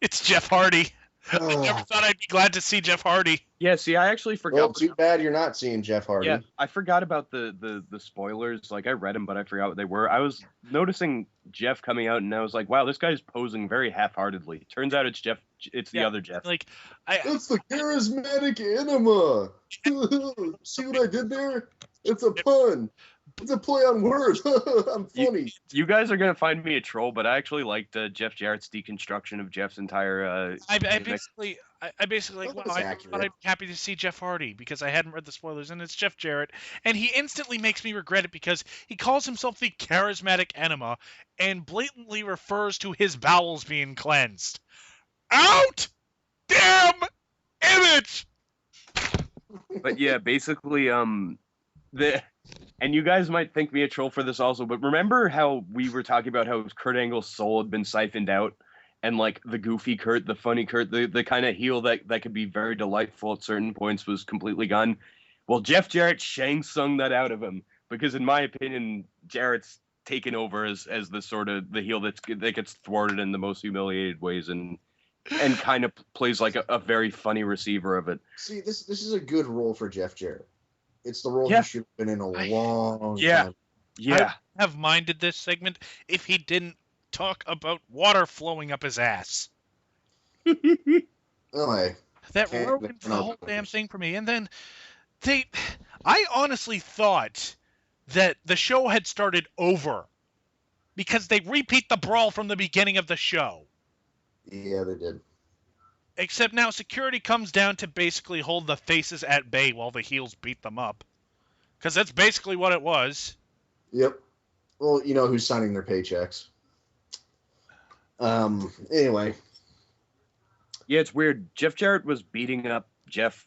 It's Jeff Hardy. I never thought I'd be glad to see Jeff Hardy. Yeah, see, I actually forgot. Well, too bad you're not seeing Jeff Hardy. Yeah, I forgot about the spoilers. Like, I read them, but I forgot what they were. I was noticing Jeff coming out, and I was like, wow, this guy's posing very half-heartedly. Turns out it's Jeff. It's the other Jeff. Like, It's the charismatic enema. See what I did there? It's a pun. It's a play on words. I'm funny. You guys are gonna find me a troll, but I actually liked Jeff Jarrett's deconstruction of Jeff's entire. I basically like, wow, I'm happy to see Jeff Hardy because I hadn't read the spoilers, and it's Jeff Jarrett, and he instantly makes me regret it because he calls himself the charismatic enema and blatantly refers to his bowels being cleansed. Out! Damn image! But yeah, basically, and you guys might think me a troll for this also, but remember how we were talking about how Kurt Angle's soul had been siphoned out, and like the goofy Kurt, the funny Kurt, the kind of heel that could be very delightful at certain points was completely gone. Well, Jeff Jarrett Shang Tsung that out of him, because in my opinion, Jarrett's taken over as the sort of the heel that gets thwarted in the most humiliated ways and kind of plays like a very funny receiver of it. See, this is a good role for Jeff Jarrett. It's the role he should have been in a long time. Yeah. I have minded this segment if he didn't talk about water flowing up his ass. That ruined the whole damn thing for me. And then I honestly thought that the show had started over because they repeat the brawl from the beginning of the show. Yeah, they did. Except now security comes down to basically hold the faces at bay while the heels beat them up. Because that's basically what it was. Yep. Well, you know who's signing their paychecks. Anyway. Yeah, it's weird. Jeff Jarrett was beating up Jeff,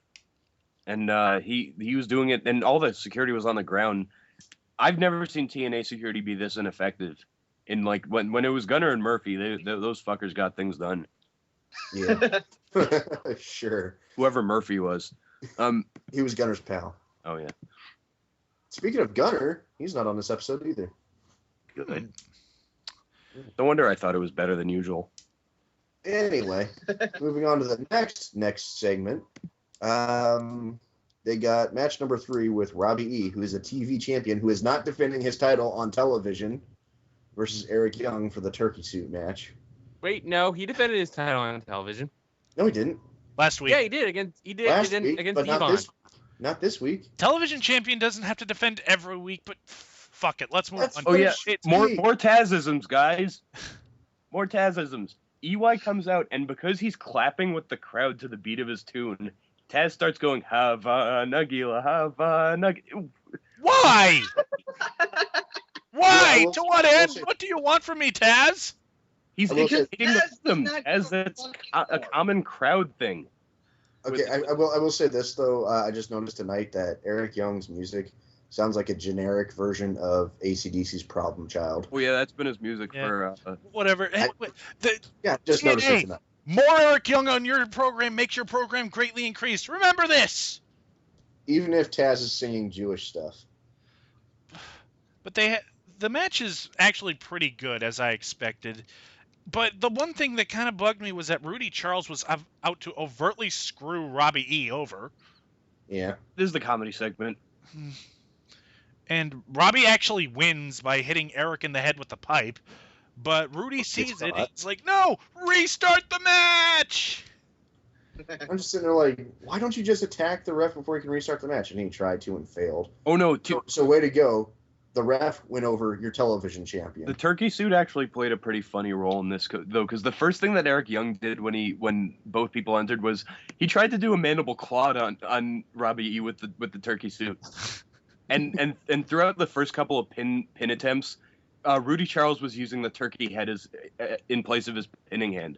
and he was doing it, and all the security was on the ground. I've never seen TNA security be this ineffective. In like when it was Gunner and Murphy, those fuckers got things done. Yeah. Sure. Whoever Murphy was. He was Gunner's pal. Oh, yeah. Speaking of Gunner, he's not on this episode either. Good. No wonder I thought it was better than usual. Anyway, moving on to the next segment. They got match number 3 with Robbie E., who is a TV champion who is not defending his title on television, versus Eric Young for the turkey suit match. Wait, no, he defended his title on television. No, he didn't. Last week. Yeah, he did against Devon. Not this week. Television champion doesn't have to defend every week, but fuck it. Let's move on. Oh, yeah. More Tazisms, guys. More Tazisms. EY comes out, and because he's clapping with the crowd to the beat of his tune, Taz starts going, Hava Nagila, Hava Nagila. Why? Why? To what end? What do you want from me, Taz? He's hitting the rhythm as it's a common crowd thing. Okay, I will say this, though. I just noticed tonight that Eric Young's music sounds like a generic version of AC/DC's Problem Child. Well, yeah, that's been his music for... Whatever. Just noticed it tonight. More Eric Young on your program makes your program greatly increased. Remember this! Even if Taz is singing Jewish stuff. But the match is actually pretty good, as I expected. But the one thing that kind of bugged me was that Rudy Charles was out to overtly screw Robbie E. over. Yeah. This is the comedy segment. And Robbie actually wins by hitting Eric in the head with the pipe. But Rudy sees it. And he's like, "No, restart the match." I'm just sitting there like, why don't you just attack the ref before you can restart the match? And he tried to and failed. Oh no! So way to go. The ref went over your television champion. The turkey suit actually played a pretty funny role in this, though, because the first thing that Eric Young did when both people entered was he tried to do a mandible claw on Robbie E with the turkey suit, and throughout the first couple of pin attempts, Rudy Charles was using the turkey head as in place of his pinning hand.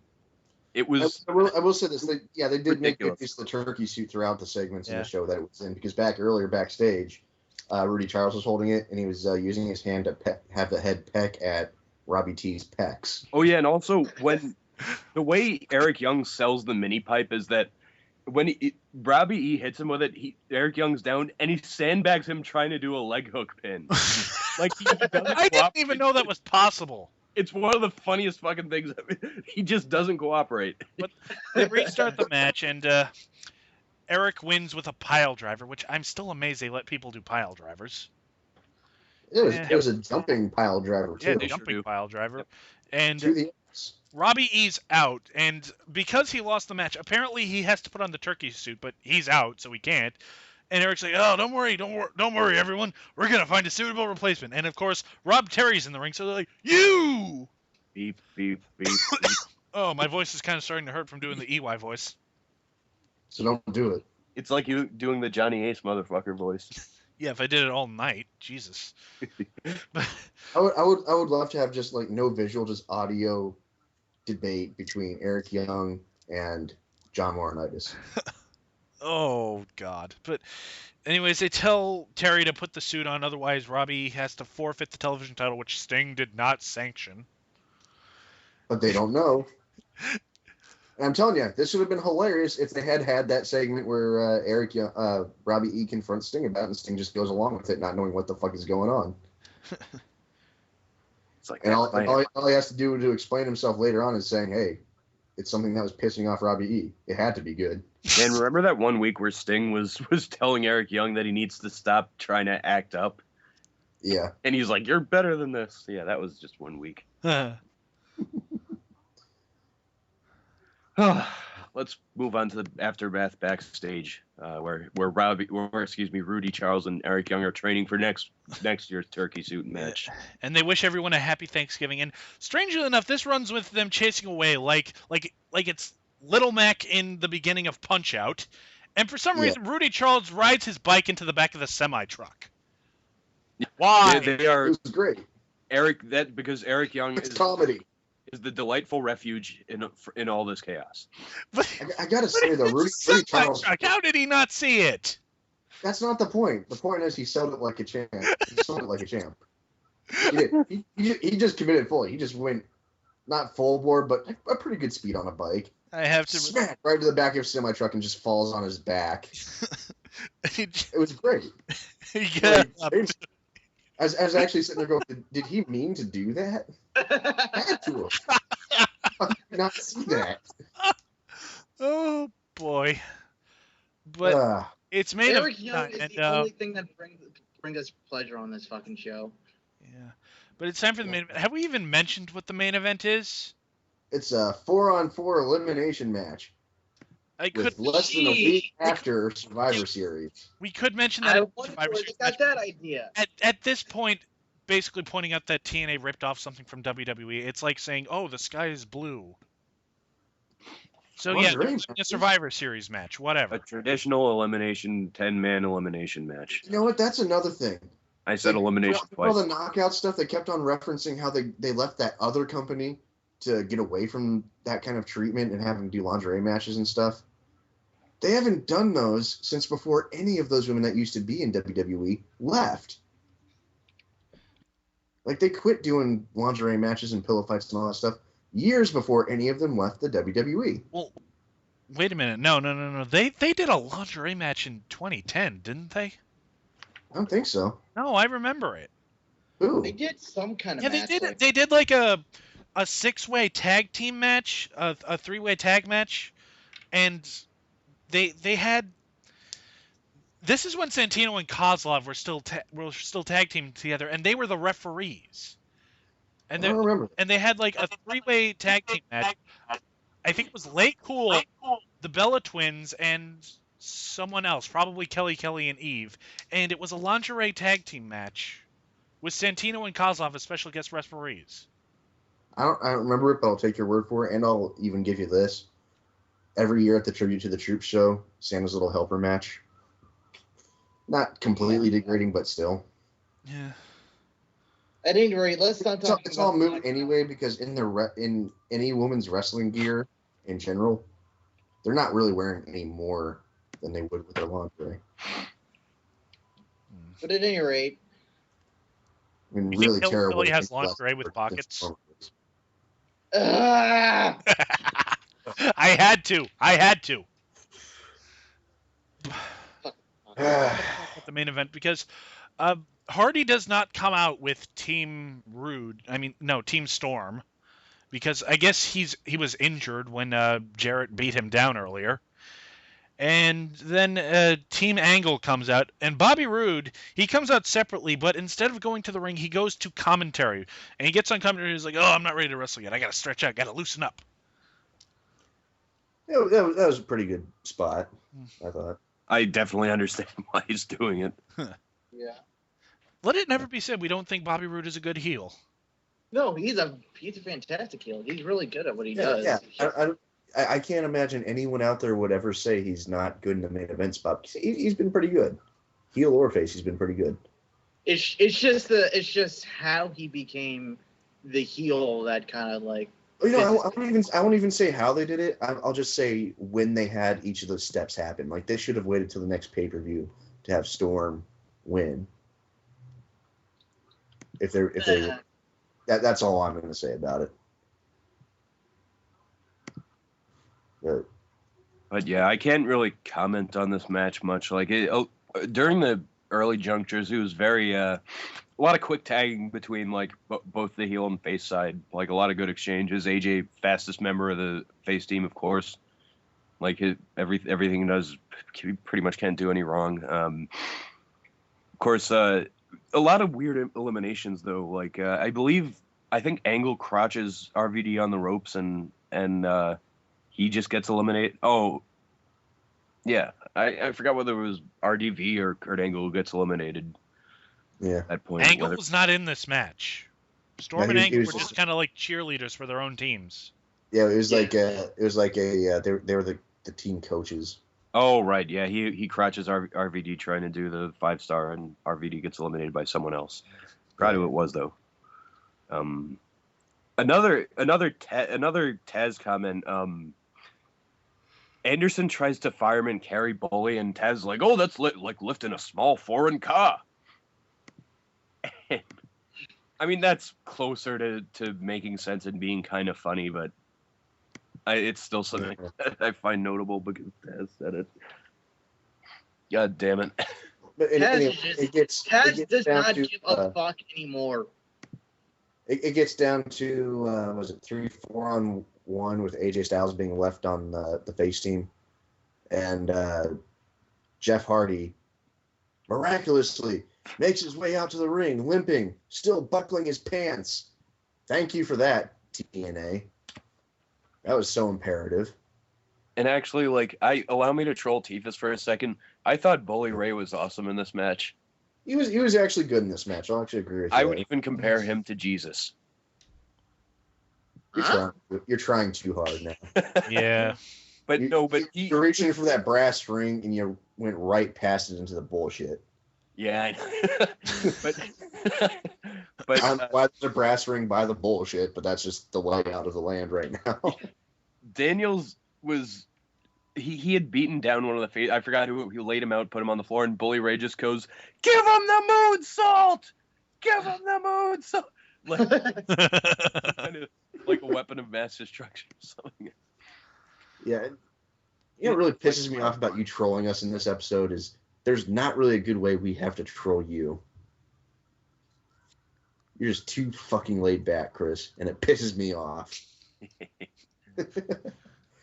It was. I will say this. They did ridiculous. make use of the turkey suit throughout the segments in the show that it was in, because earlier backstage, Rudy Charles was holding it, and he was using his hand to have the head peck at Robbie T's pecs. Oh yeah, and also when the way Eric Young sells the mini pipe is that when Robbie E hits him with it, Eric Young's down, and he sandbags him trying to do a leg hook pin. Like I didn't even know that was possible. It's one of the funniest fucking things. He just doesn't cooperate. But they restart the match, and Eric wins with a pile driver, which I'm still amazed they let people do pile drivers. It was a jumping pile driver, too. Yeah, jumping pile driver. And Robbie E's out, and because he lost the match, apparently he has to put on the turkey suit, but he's out, so he can't. And Eric's like, "Oh, don't worry, everyone. We're gonna find a suitable replacement." And of course, Rob Terry's in the ring, so they're like, "You!" Beep, beep, beep, beep. Oh, my voice is kind of starting to hurt from doing the EY voice. So don't do it. It's like you doing the Johnny Ace motherfucker voice. Yeah, if I did it all night, Jesus. I would love to have just like no visual, just audio debate between Eric Young and John Laurinaitis. Oh, God. But anyways, they tell Terry to put the suit on, otherwise Robbie has to forfeit the television title, which Sting did not sanction. But they don't know. And I'm telling you, this would have been hilarious if they had that segment where Robbie E confronts Sting about it, and Sting just goes along with it, not knowing what the fuck is going on. It's like, and all he has to do to explain himself later on is saying, "Hey, it's something that was pissing off Robbie E. It had to be good." And remember that one week where Sting was telling Eric Young that he needs to stop trying to act up? Yeah. And he's like, "You're better than this." Yeah, that was just 1 week. Let's move on to the aftermath backstage, where Rudy Charles and Eric Young are training for next year's turkey suit match. And they wish everyone a happy Thanksgiving. And strangely enough, this runs with them chasing away like it's Little Mac in the beginning of Punch Out. And for some reason, Rudy Charles rides his bike into the back of the semi truck. Why? They are. It was great. Because Eric Young is comedy. Is the delightful refuge in all this chaos. But I gotta say though, Rudy Charles. How did he not see it? That's not the point. The point is he sold it like a champ. He sold it like a champ. He just committed fully. He just went not full board, but a pretty good speed on a bike. I have to smack right to the back of a semi truck and just falls on his back. It was great. As I was actually sitting there going, did he mean to do that? Had to have. I did not see that. Oh boy! But it's made Eric of. Young is the only thing that brings us pleasure on this fucking show. Yeah, but it's time for the main event. Have we even mentioned what the main event is? It's a 4-on-4 elimination match. With less than a week after Survivor Series. We could mention that. Survivor Series got that idea. At this point, basically pointing out that TNA ripped off something from WWE. It's like saying, "Oh, the sky is blue." So yeah, a Survivor Series match, whatever. A traditional elimination, 10-man elimination match. You know what? That's another thing. I said elimination twice. All the knockout stuff, they kept on referencing how they left that other company to get away from that kind of treatment and have them do lingerie matches and stuff. They haven't done those since before any of those women that used to be in WWE left. Like, they quit doing lingerie matches and pillow fights and all that stuff years before any of them left the WWE. Well, wait a minute. No. They did a lingerie match in 2010, didn't they? I don't think so. No, I remember it. Ooh. They did some kind of match. They did like a 6-way tag team match, a 3-way tag match, and they had. This is when Santino and Kozlov were still tag team together, and they were the referees. And I don't remember. And they had like a 3-way tag team match. I think it was Late Cool, the Bella Twins, and someone else, probably Kelly and Eve. And it was a lingerie tag team match with Santino and Kozlov as special guest referees. I don't remember it, but I'll take your word for it, and I'll even give you this. Every year at the Tribute to the Troops show, Santa's Little Helper match. Not completely degrading, but still. Yeah. At any rate, let's not talk. It's all moot anyway, because in any woman's wrestling gear in general, they're not really wearing any more than they would with their lingerie. But at any rate, I mean, really terrible. Kelly has lingerie with pockets. Ah! I had to. The main event, because Hardy does not come out with Team Storm, because I guess he was injured when Jarrett beat him down earlier. And then Team Angle comes out, and Bobby Roode, he comes out separately, but instead of going to the ring, he goes to commentary. And he gets on commentary, he's like, oh, I'm not ready to wrestle yet. I got to stretch out, got to loosen up. Yeah, that was a pretty good spot, I thought. I definitely understand why he's doing it. Yeah. Let it never be said we don't think Bobby Roode is a good heel. No, he's a fantastic heel. He's really good at what he does. Yeah, I can't imagine anyone out there would ever say he's not good in the main event spot. He's been pretty good, heel or face. He's been pretty good. It's just how he became the heel that kind of like. I won't even say how they did it. I'll just say when they had each of those steps happen. Like, they should have waited till the next pay-per-view to have Storm win. That's all I'm going to say about it. But yeah, I can't really comment on this match much. Like, during the early junctures, it was very a lot of quick tagging between like both the heel and face side. Like, a lot of good exchanges. AJ, fastest member of the face team, of course. Like, everything he does, he pretty much can't do any wrong. Of course, a lot of weird eliminations though. Like, I think Angle crotches RVD on the ropes and he just gets eliminated. Oh, yeah. I forgot whether it was RDV or Kurt Angle who gets eliminated. Yeah. At that point. Angle was not in this match. Storm and Angle were just kind of like cheerleaders for their own teams. Yeah, they were the team coaches. Oh, right. Yeah, he crotches RVD trying to do the 5-star, and RVD gets eliminated by someone else. Proud who it was, though. Another Taz comment. Anderson tries to fireman carry Bully, and Taz is like, oh, that's like lifting a small foreign car. And, I mean, that's closer to making sense and being kind of funny, but it's still something that I find notable because Taz said it. God damn it. But Taz does not give a fuck anymore. It gets down to, was it 3-4-on-1 with AJ Styles being left on the face team. And Jeff Hardy miraculously makes his way out to the ring, limping, still buckling his pants. Thank you for that, TNA. That was so imperative. And actually, like, allow me to troll Teefus for a second. I thought Bully Ray was awesome in this match. He was actually good in this match. I'll actually agree with you. I would even compare him to Jesus. You're trying too hard now. Yeah. You're reaching for that brass ring and you went right past it into the bullshit. Yeah, I know. but I'm glad there's a brass ring by the bullshit, but that's just the way out of the land right now. Daniels was he had beaten down one of the face. I forgot who laid him out, put him on the floor, and Bully Ray just goes, "Give him the moonsault! Give him the moonsault!" Kind of like a weapon of mass destruction or something. Yeah, you know what really pisses me off about you trolling us in this episode is there's not really a good way we have to troll you. You're just too fucking laid back, Chris, and it pisses me off.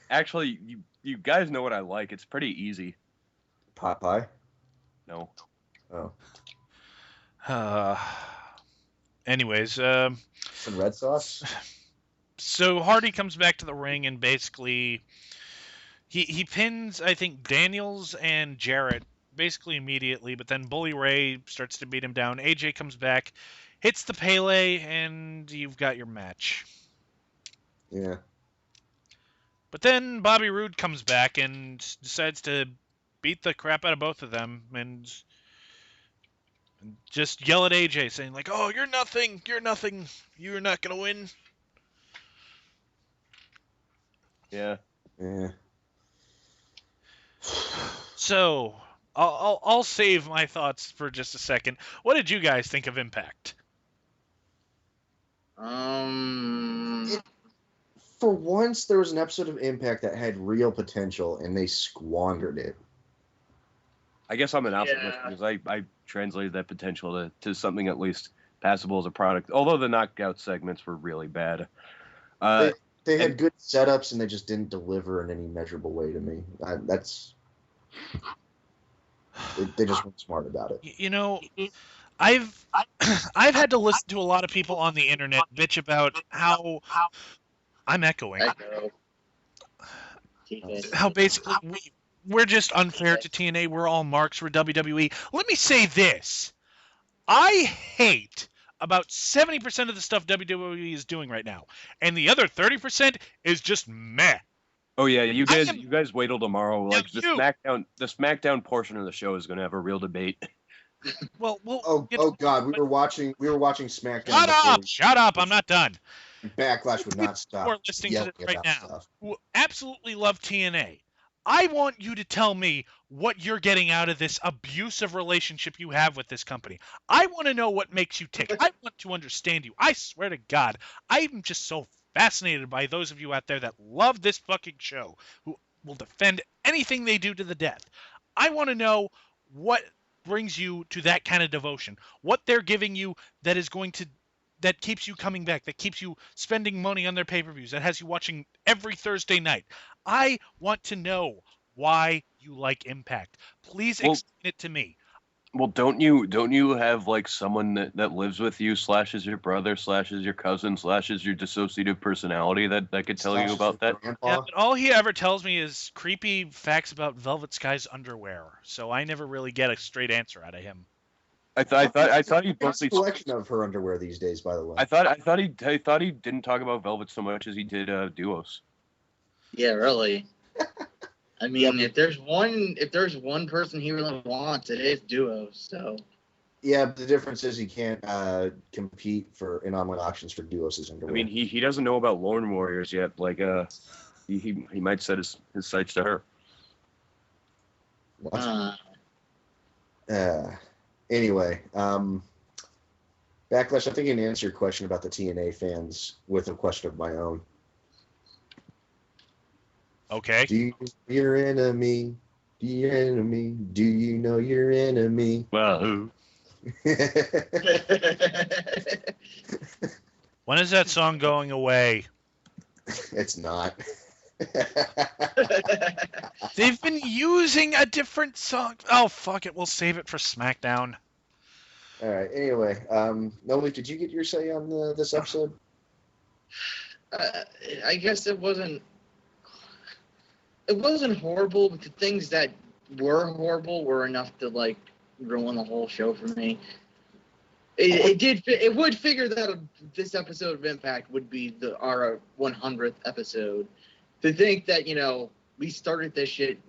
Actually, you guys know what I like. It's pretty easy. Pot pie? No. Oh. Anyways, Some red sauce. So Hardy comes back to the ring and basically he pins, I think, Daniels and Jarrett basically immediately, but then Bully Ray starts to beat him down. AJ comes back, hits the Pele, and you've got your match. Yeah. But then Bobby Roode comes back and decides to beat the crap out of both of them and just yell at AJ, saying like, "Oh, you're nothing, you're not gonna win." Yeah. Yeah. So I'll save my thoughts for just a second. What did you guys think of Impact? For once, there was an episode of Impact that had real potential, and they squandered it. I guess I'm an optimist because I translated that potential to something at least passable as a product. Although the knockout segments were really bad. They had good setups, and they just didn't deliver in any measurable way to me. They just weren't smart about it. You know, I've had to listen to a lot of people on the internet bitch about how I'm echoing. How basically we're just unfair to TNA. We're all marks for WWE. Let me say this. I hate about 70% of the stuff WWE is doing right now. And the other 30% is just meh. Oh yeah, you guys wait till tomorrow. Like the SmackDown portion of the show is going to have a real debate. Well, oh God, we were watching SmackDown. Shut up! I'm not done. Backlash would not stop. Who are listening to this right now? Who absolutely love TNA. I want you to tell me what you're getting out of this abusive relationship you have with this company. I want to know what makes you tick. I want to understand you. I swear to God, I'm just so fascinated by those of you out there that love this fucking show, who will defend anything they do to the death. I want to know what brings you to that kind of devotion. What they're giving you that keeps you coming back, that keeps you spending money on their pay-per-views, that has you watching every Thursday night. I want to know why you like Impact. Please explain it to me. Well, don't you have like someone that lives with you / is your brother / is your cousin / is your dissociative personality that could tell you about that? Yeah, but all he ever tells me is creepy facts about Velvet Sky's underwear. So I never really get a straight answer out of him. I thought he mostly a collection of her underwear these days. By the way, I thought he didn't talk about Velvet so much as he did Duos. Yeah, really. I mean, if there's one person he really wants, it is Duos. So. Yeah, but the difference is he can't compete in online auctions for Duos' underwear. I mean, he doesn't know about Lorne Warriors yet. Like, he might set his sights to her. What? Anyway, Backlash, I think I can answer your question about the TNA fans with a question of my own. Okay. Do you know your enemy? Do you know your enemy? Well, who? When is that song going away? It's not. They've been using a different song. Oh, fuck it. We'll save it for SmackDown. All right. Anyway, Noli, did you get your say on this episode? I guess it wasn't horrible, but the things that were horrible were enough to like ruin the whole show for me. It would figure that this episode of Impact would be our 100th episode. To think that, we started this shit,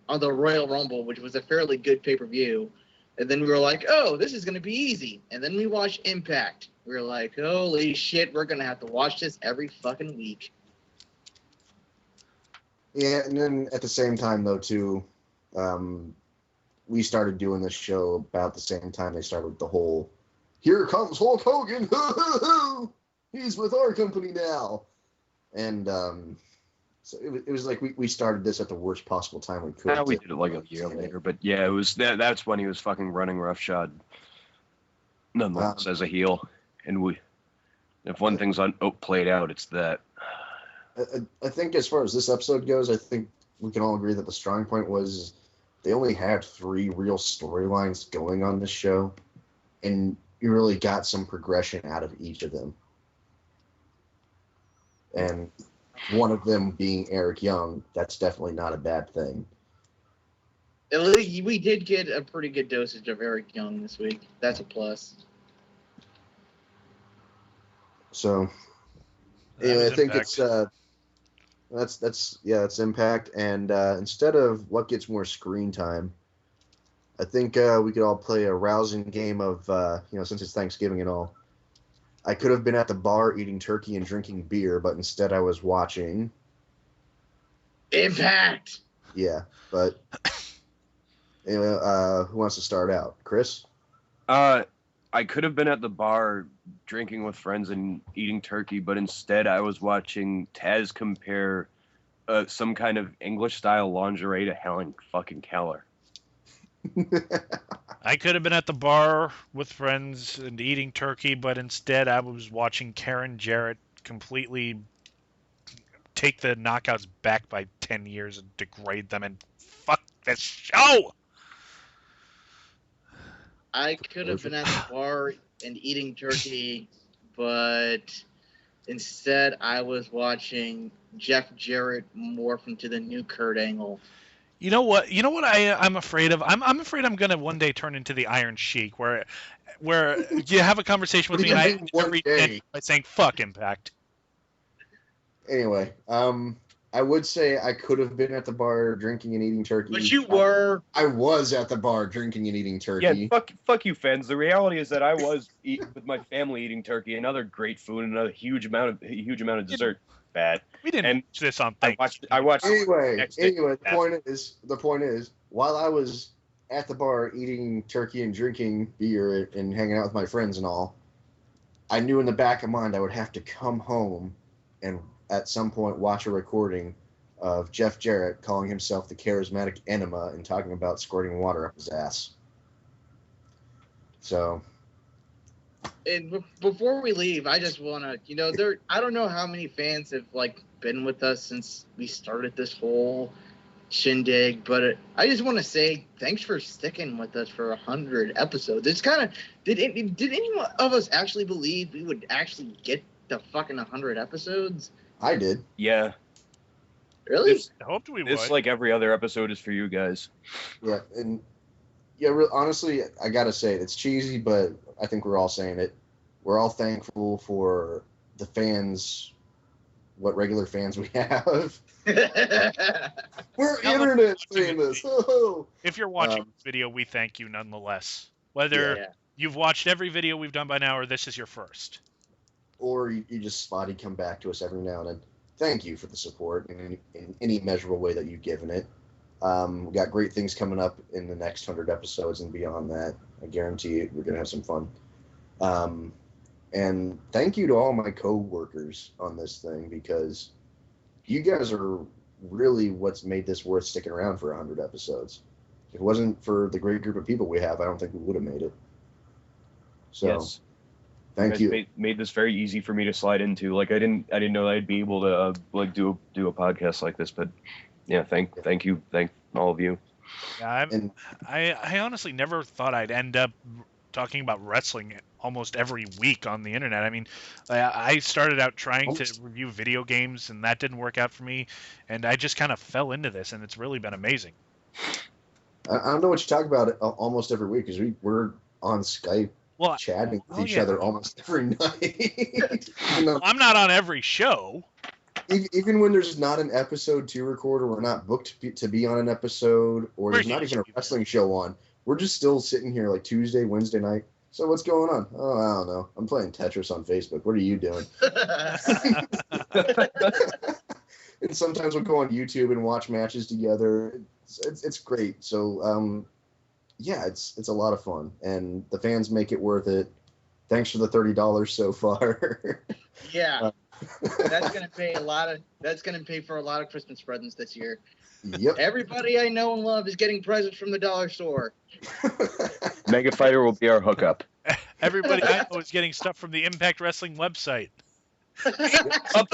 on the Royal Rumble, which was a fairly good pay-per-view, and then we were like, oh, this is going to be easy. And then we watched Impact. We were like, holy shit, we're going to have to watch this every fucking week. Yeah, and then at the same time, though, too, we started doing this show about the same time they started the whole, here comes Hulk Hogan, he's with our company now. And so it was like we started this at the worst possible time we could. Yeah, we did it like a year later, but yeah, it was that's when he was fucking running roughshod. Nonetheless, as a heel, and if one thing's played out, it's that. I think as far as this episode goes, I think we can all agree that the strong point was they only had 3 real storylines going on this show, and you really got some progression out of each of them. and one of them being Eric Young, that's definitely not a bad thing. At least we did get a pretty good dosage of Eric Young this week. That's a plus. So, anyway, I think it's that's Impact, and instead of what gets more screen time, I think we could all play a rousing game of since it's Thanksgiving and all. I could have been at the bar eating turkey and drinking beer, but instead I was watching Impact. Yeah, but anyway, who wants to start out? Chris? I could have been at the bar drinking with friends and eating turkey, but instead I was watching Taz compare some kind of English-style lingerie to Helen fucking Keller. I could have been at the bar with friends and eating turkey, but instead I was watching Karen Jarrett completely take the knockouts back by 10 years and degrade them and fuck this show! I could have been at the bar and eating turkey, but instead I was watching Jeff Jarrett morph into the new Kurt Angle. You know what I'm afraid of? I'm afraid I'm going to one day turn into the Iron Sheik, where you have a conversation with me and I every day by saying fuck Impact. Anyway, I would say I could have been at the bar drinking and eating turkey. But you were. I was at the bar drinking and eating turkey. Yeah, fuck you, fans. The reality is that I was with my family eating turkey, another great food, and another huge amount of dessert. Bad. We didn't watch this on Thanksgiving. I watched. Anyway, the point is, while I was at the bar eating turkey and drinking beer and hanging out with my friends and all, I knew in the back of my mind I would have to come home and at some point watch a recording of Jeff Jarrett calling himself the charismatic enema and talking about squirting water up his ass. So. And before we leave, I just want to, I don't know how many fans have been with us since we started this whole shindig, but I just want to say thanks for sticking with us for 100 episodes. It's kind of, did any of us actually believe we would actually get the fucking 100 episodes? I did. Yeah. Really? I hoped we would. It's like every other episode is for you guys. Yeah, and honestly, I gotta say it's cheesy, but I think we're all saying it. We're all thankful for the fans, what regular fans we have. We're internet famous. Oh. If you're watching this video, we thank you nonetheless. Whether you've watched every video we've done by now or this is your first. Or you just spotty come back to us every now and then. Thank you for the support in any measurable way that you've given it. We got great things coming up in the next 100 episodes and beyond that. I guarantee you we're going to have some fun. And thank you to all my co-workers on this thing, because you guys are really what's made this worth sticking around for 100 episodes. If it wasn't for the great group of people we have, I don't think we would have made it. So, yes. Thank you. Made this very easy for me to slide into. I didn't know I'd be able to do a podcast like this, but yeah, thank you, thank all of you. Yeah, I honestly never thought I'd end up talking about wrestling almost every week on the internet. I mean, I started out trying to review video games, and that didn't work out for me, and I just kind of fell into this, and it's really been amazing. I don't know what you talk about almost every week, because we're on Skype chatting with each other almost every night. I'm not on every show. Even when there's not an episode to record, or we're not booked to be on an episode, or there's not even a wrestling show on, we're just still sitting here Tuesday, Wednesday night. So what's going on? Oh, I don't know. I'm playing Tetris on Facebook. What are you doing? And sometimes we'll go on YouTube and watch matches together. It's great. So, it's a lot of fun, and the fans make it worth it. Thanks for the $30 so far. Yeah. That's gonna pay for a lot of Christmas presents this year. Yep. Everybody I know and love is getting presents from the dollar store. Mega Fighter will be our hookup. Everybody I know is getting stuff from the Impact Wrestling website. Up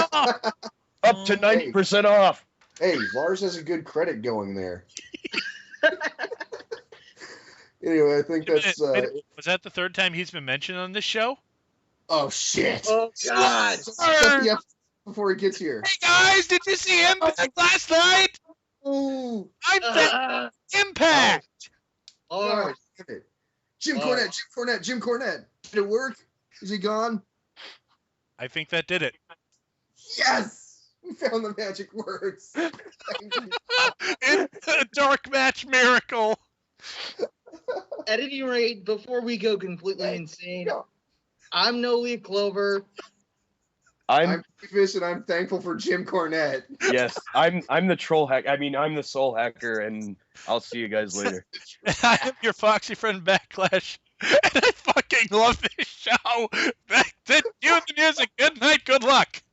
to 90% off. Hey, Lars has a good credit going there. Anyway, I think that's. Was that the third time he's been mentioned on this show? Oh shit! Oh god! before he gets here. Hey guys, did you see Impact last night? Ooh. Impact. Oh, Jim Cornette. Did it work? Is he gone? I think that did it. Yes! We found the magic words. It's a dark match miracle. At any rate, before we go completely insane, I'm No Leaf Clover. I'm Teefus, and I'm thankful for Jim Cornette. Yes, I'm the troll hack. I mean, I'm the soul hacker, and I'll see you guys later. I am your foxy friend Backlash, and I fucking love this show. Back to you and the music. Good night. Good luck.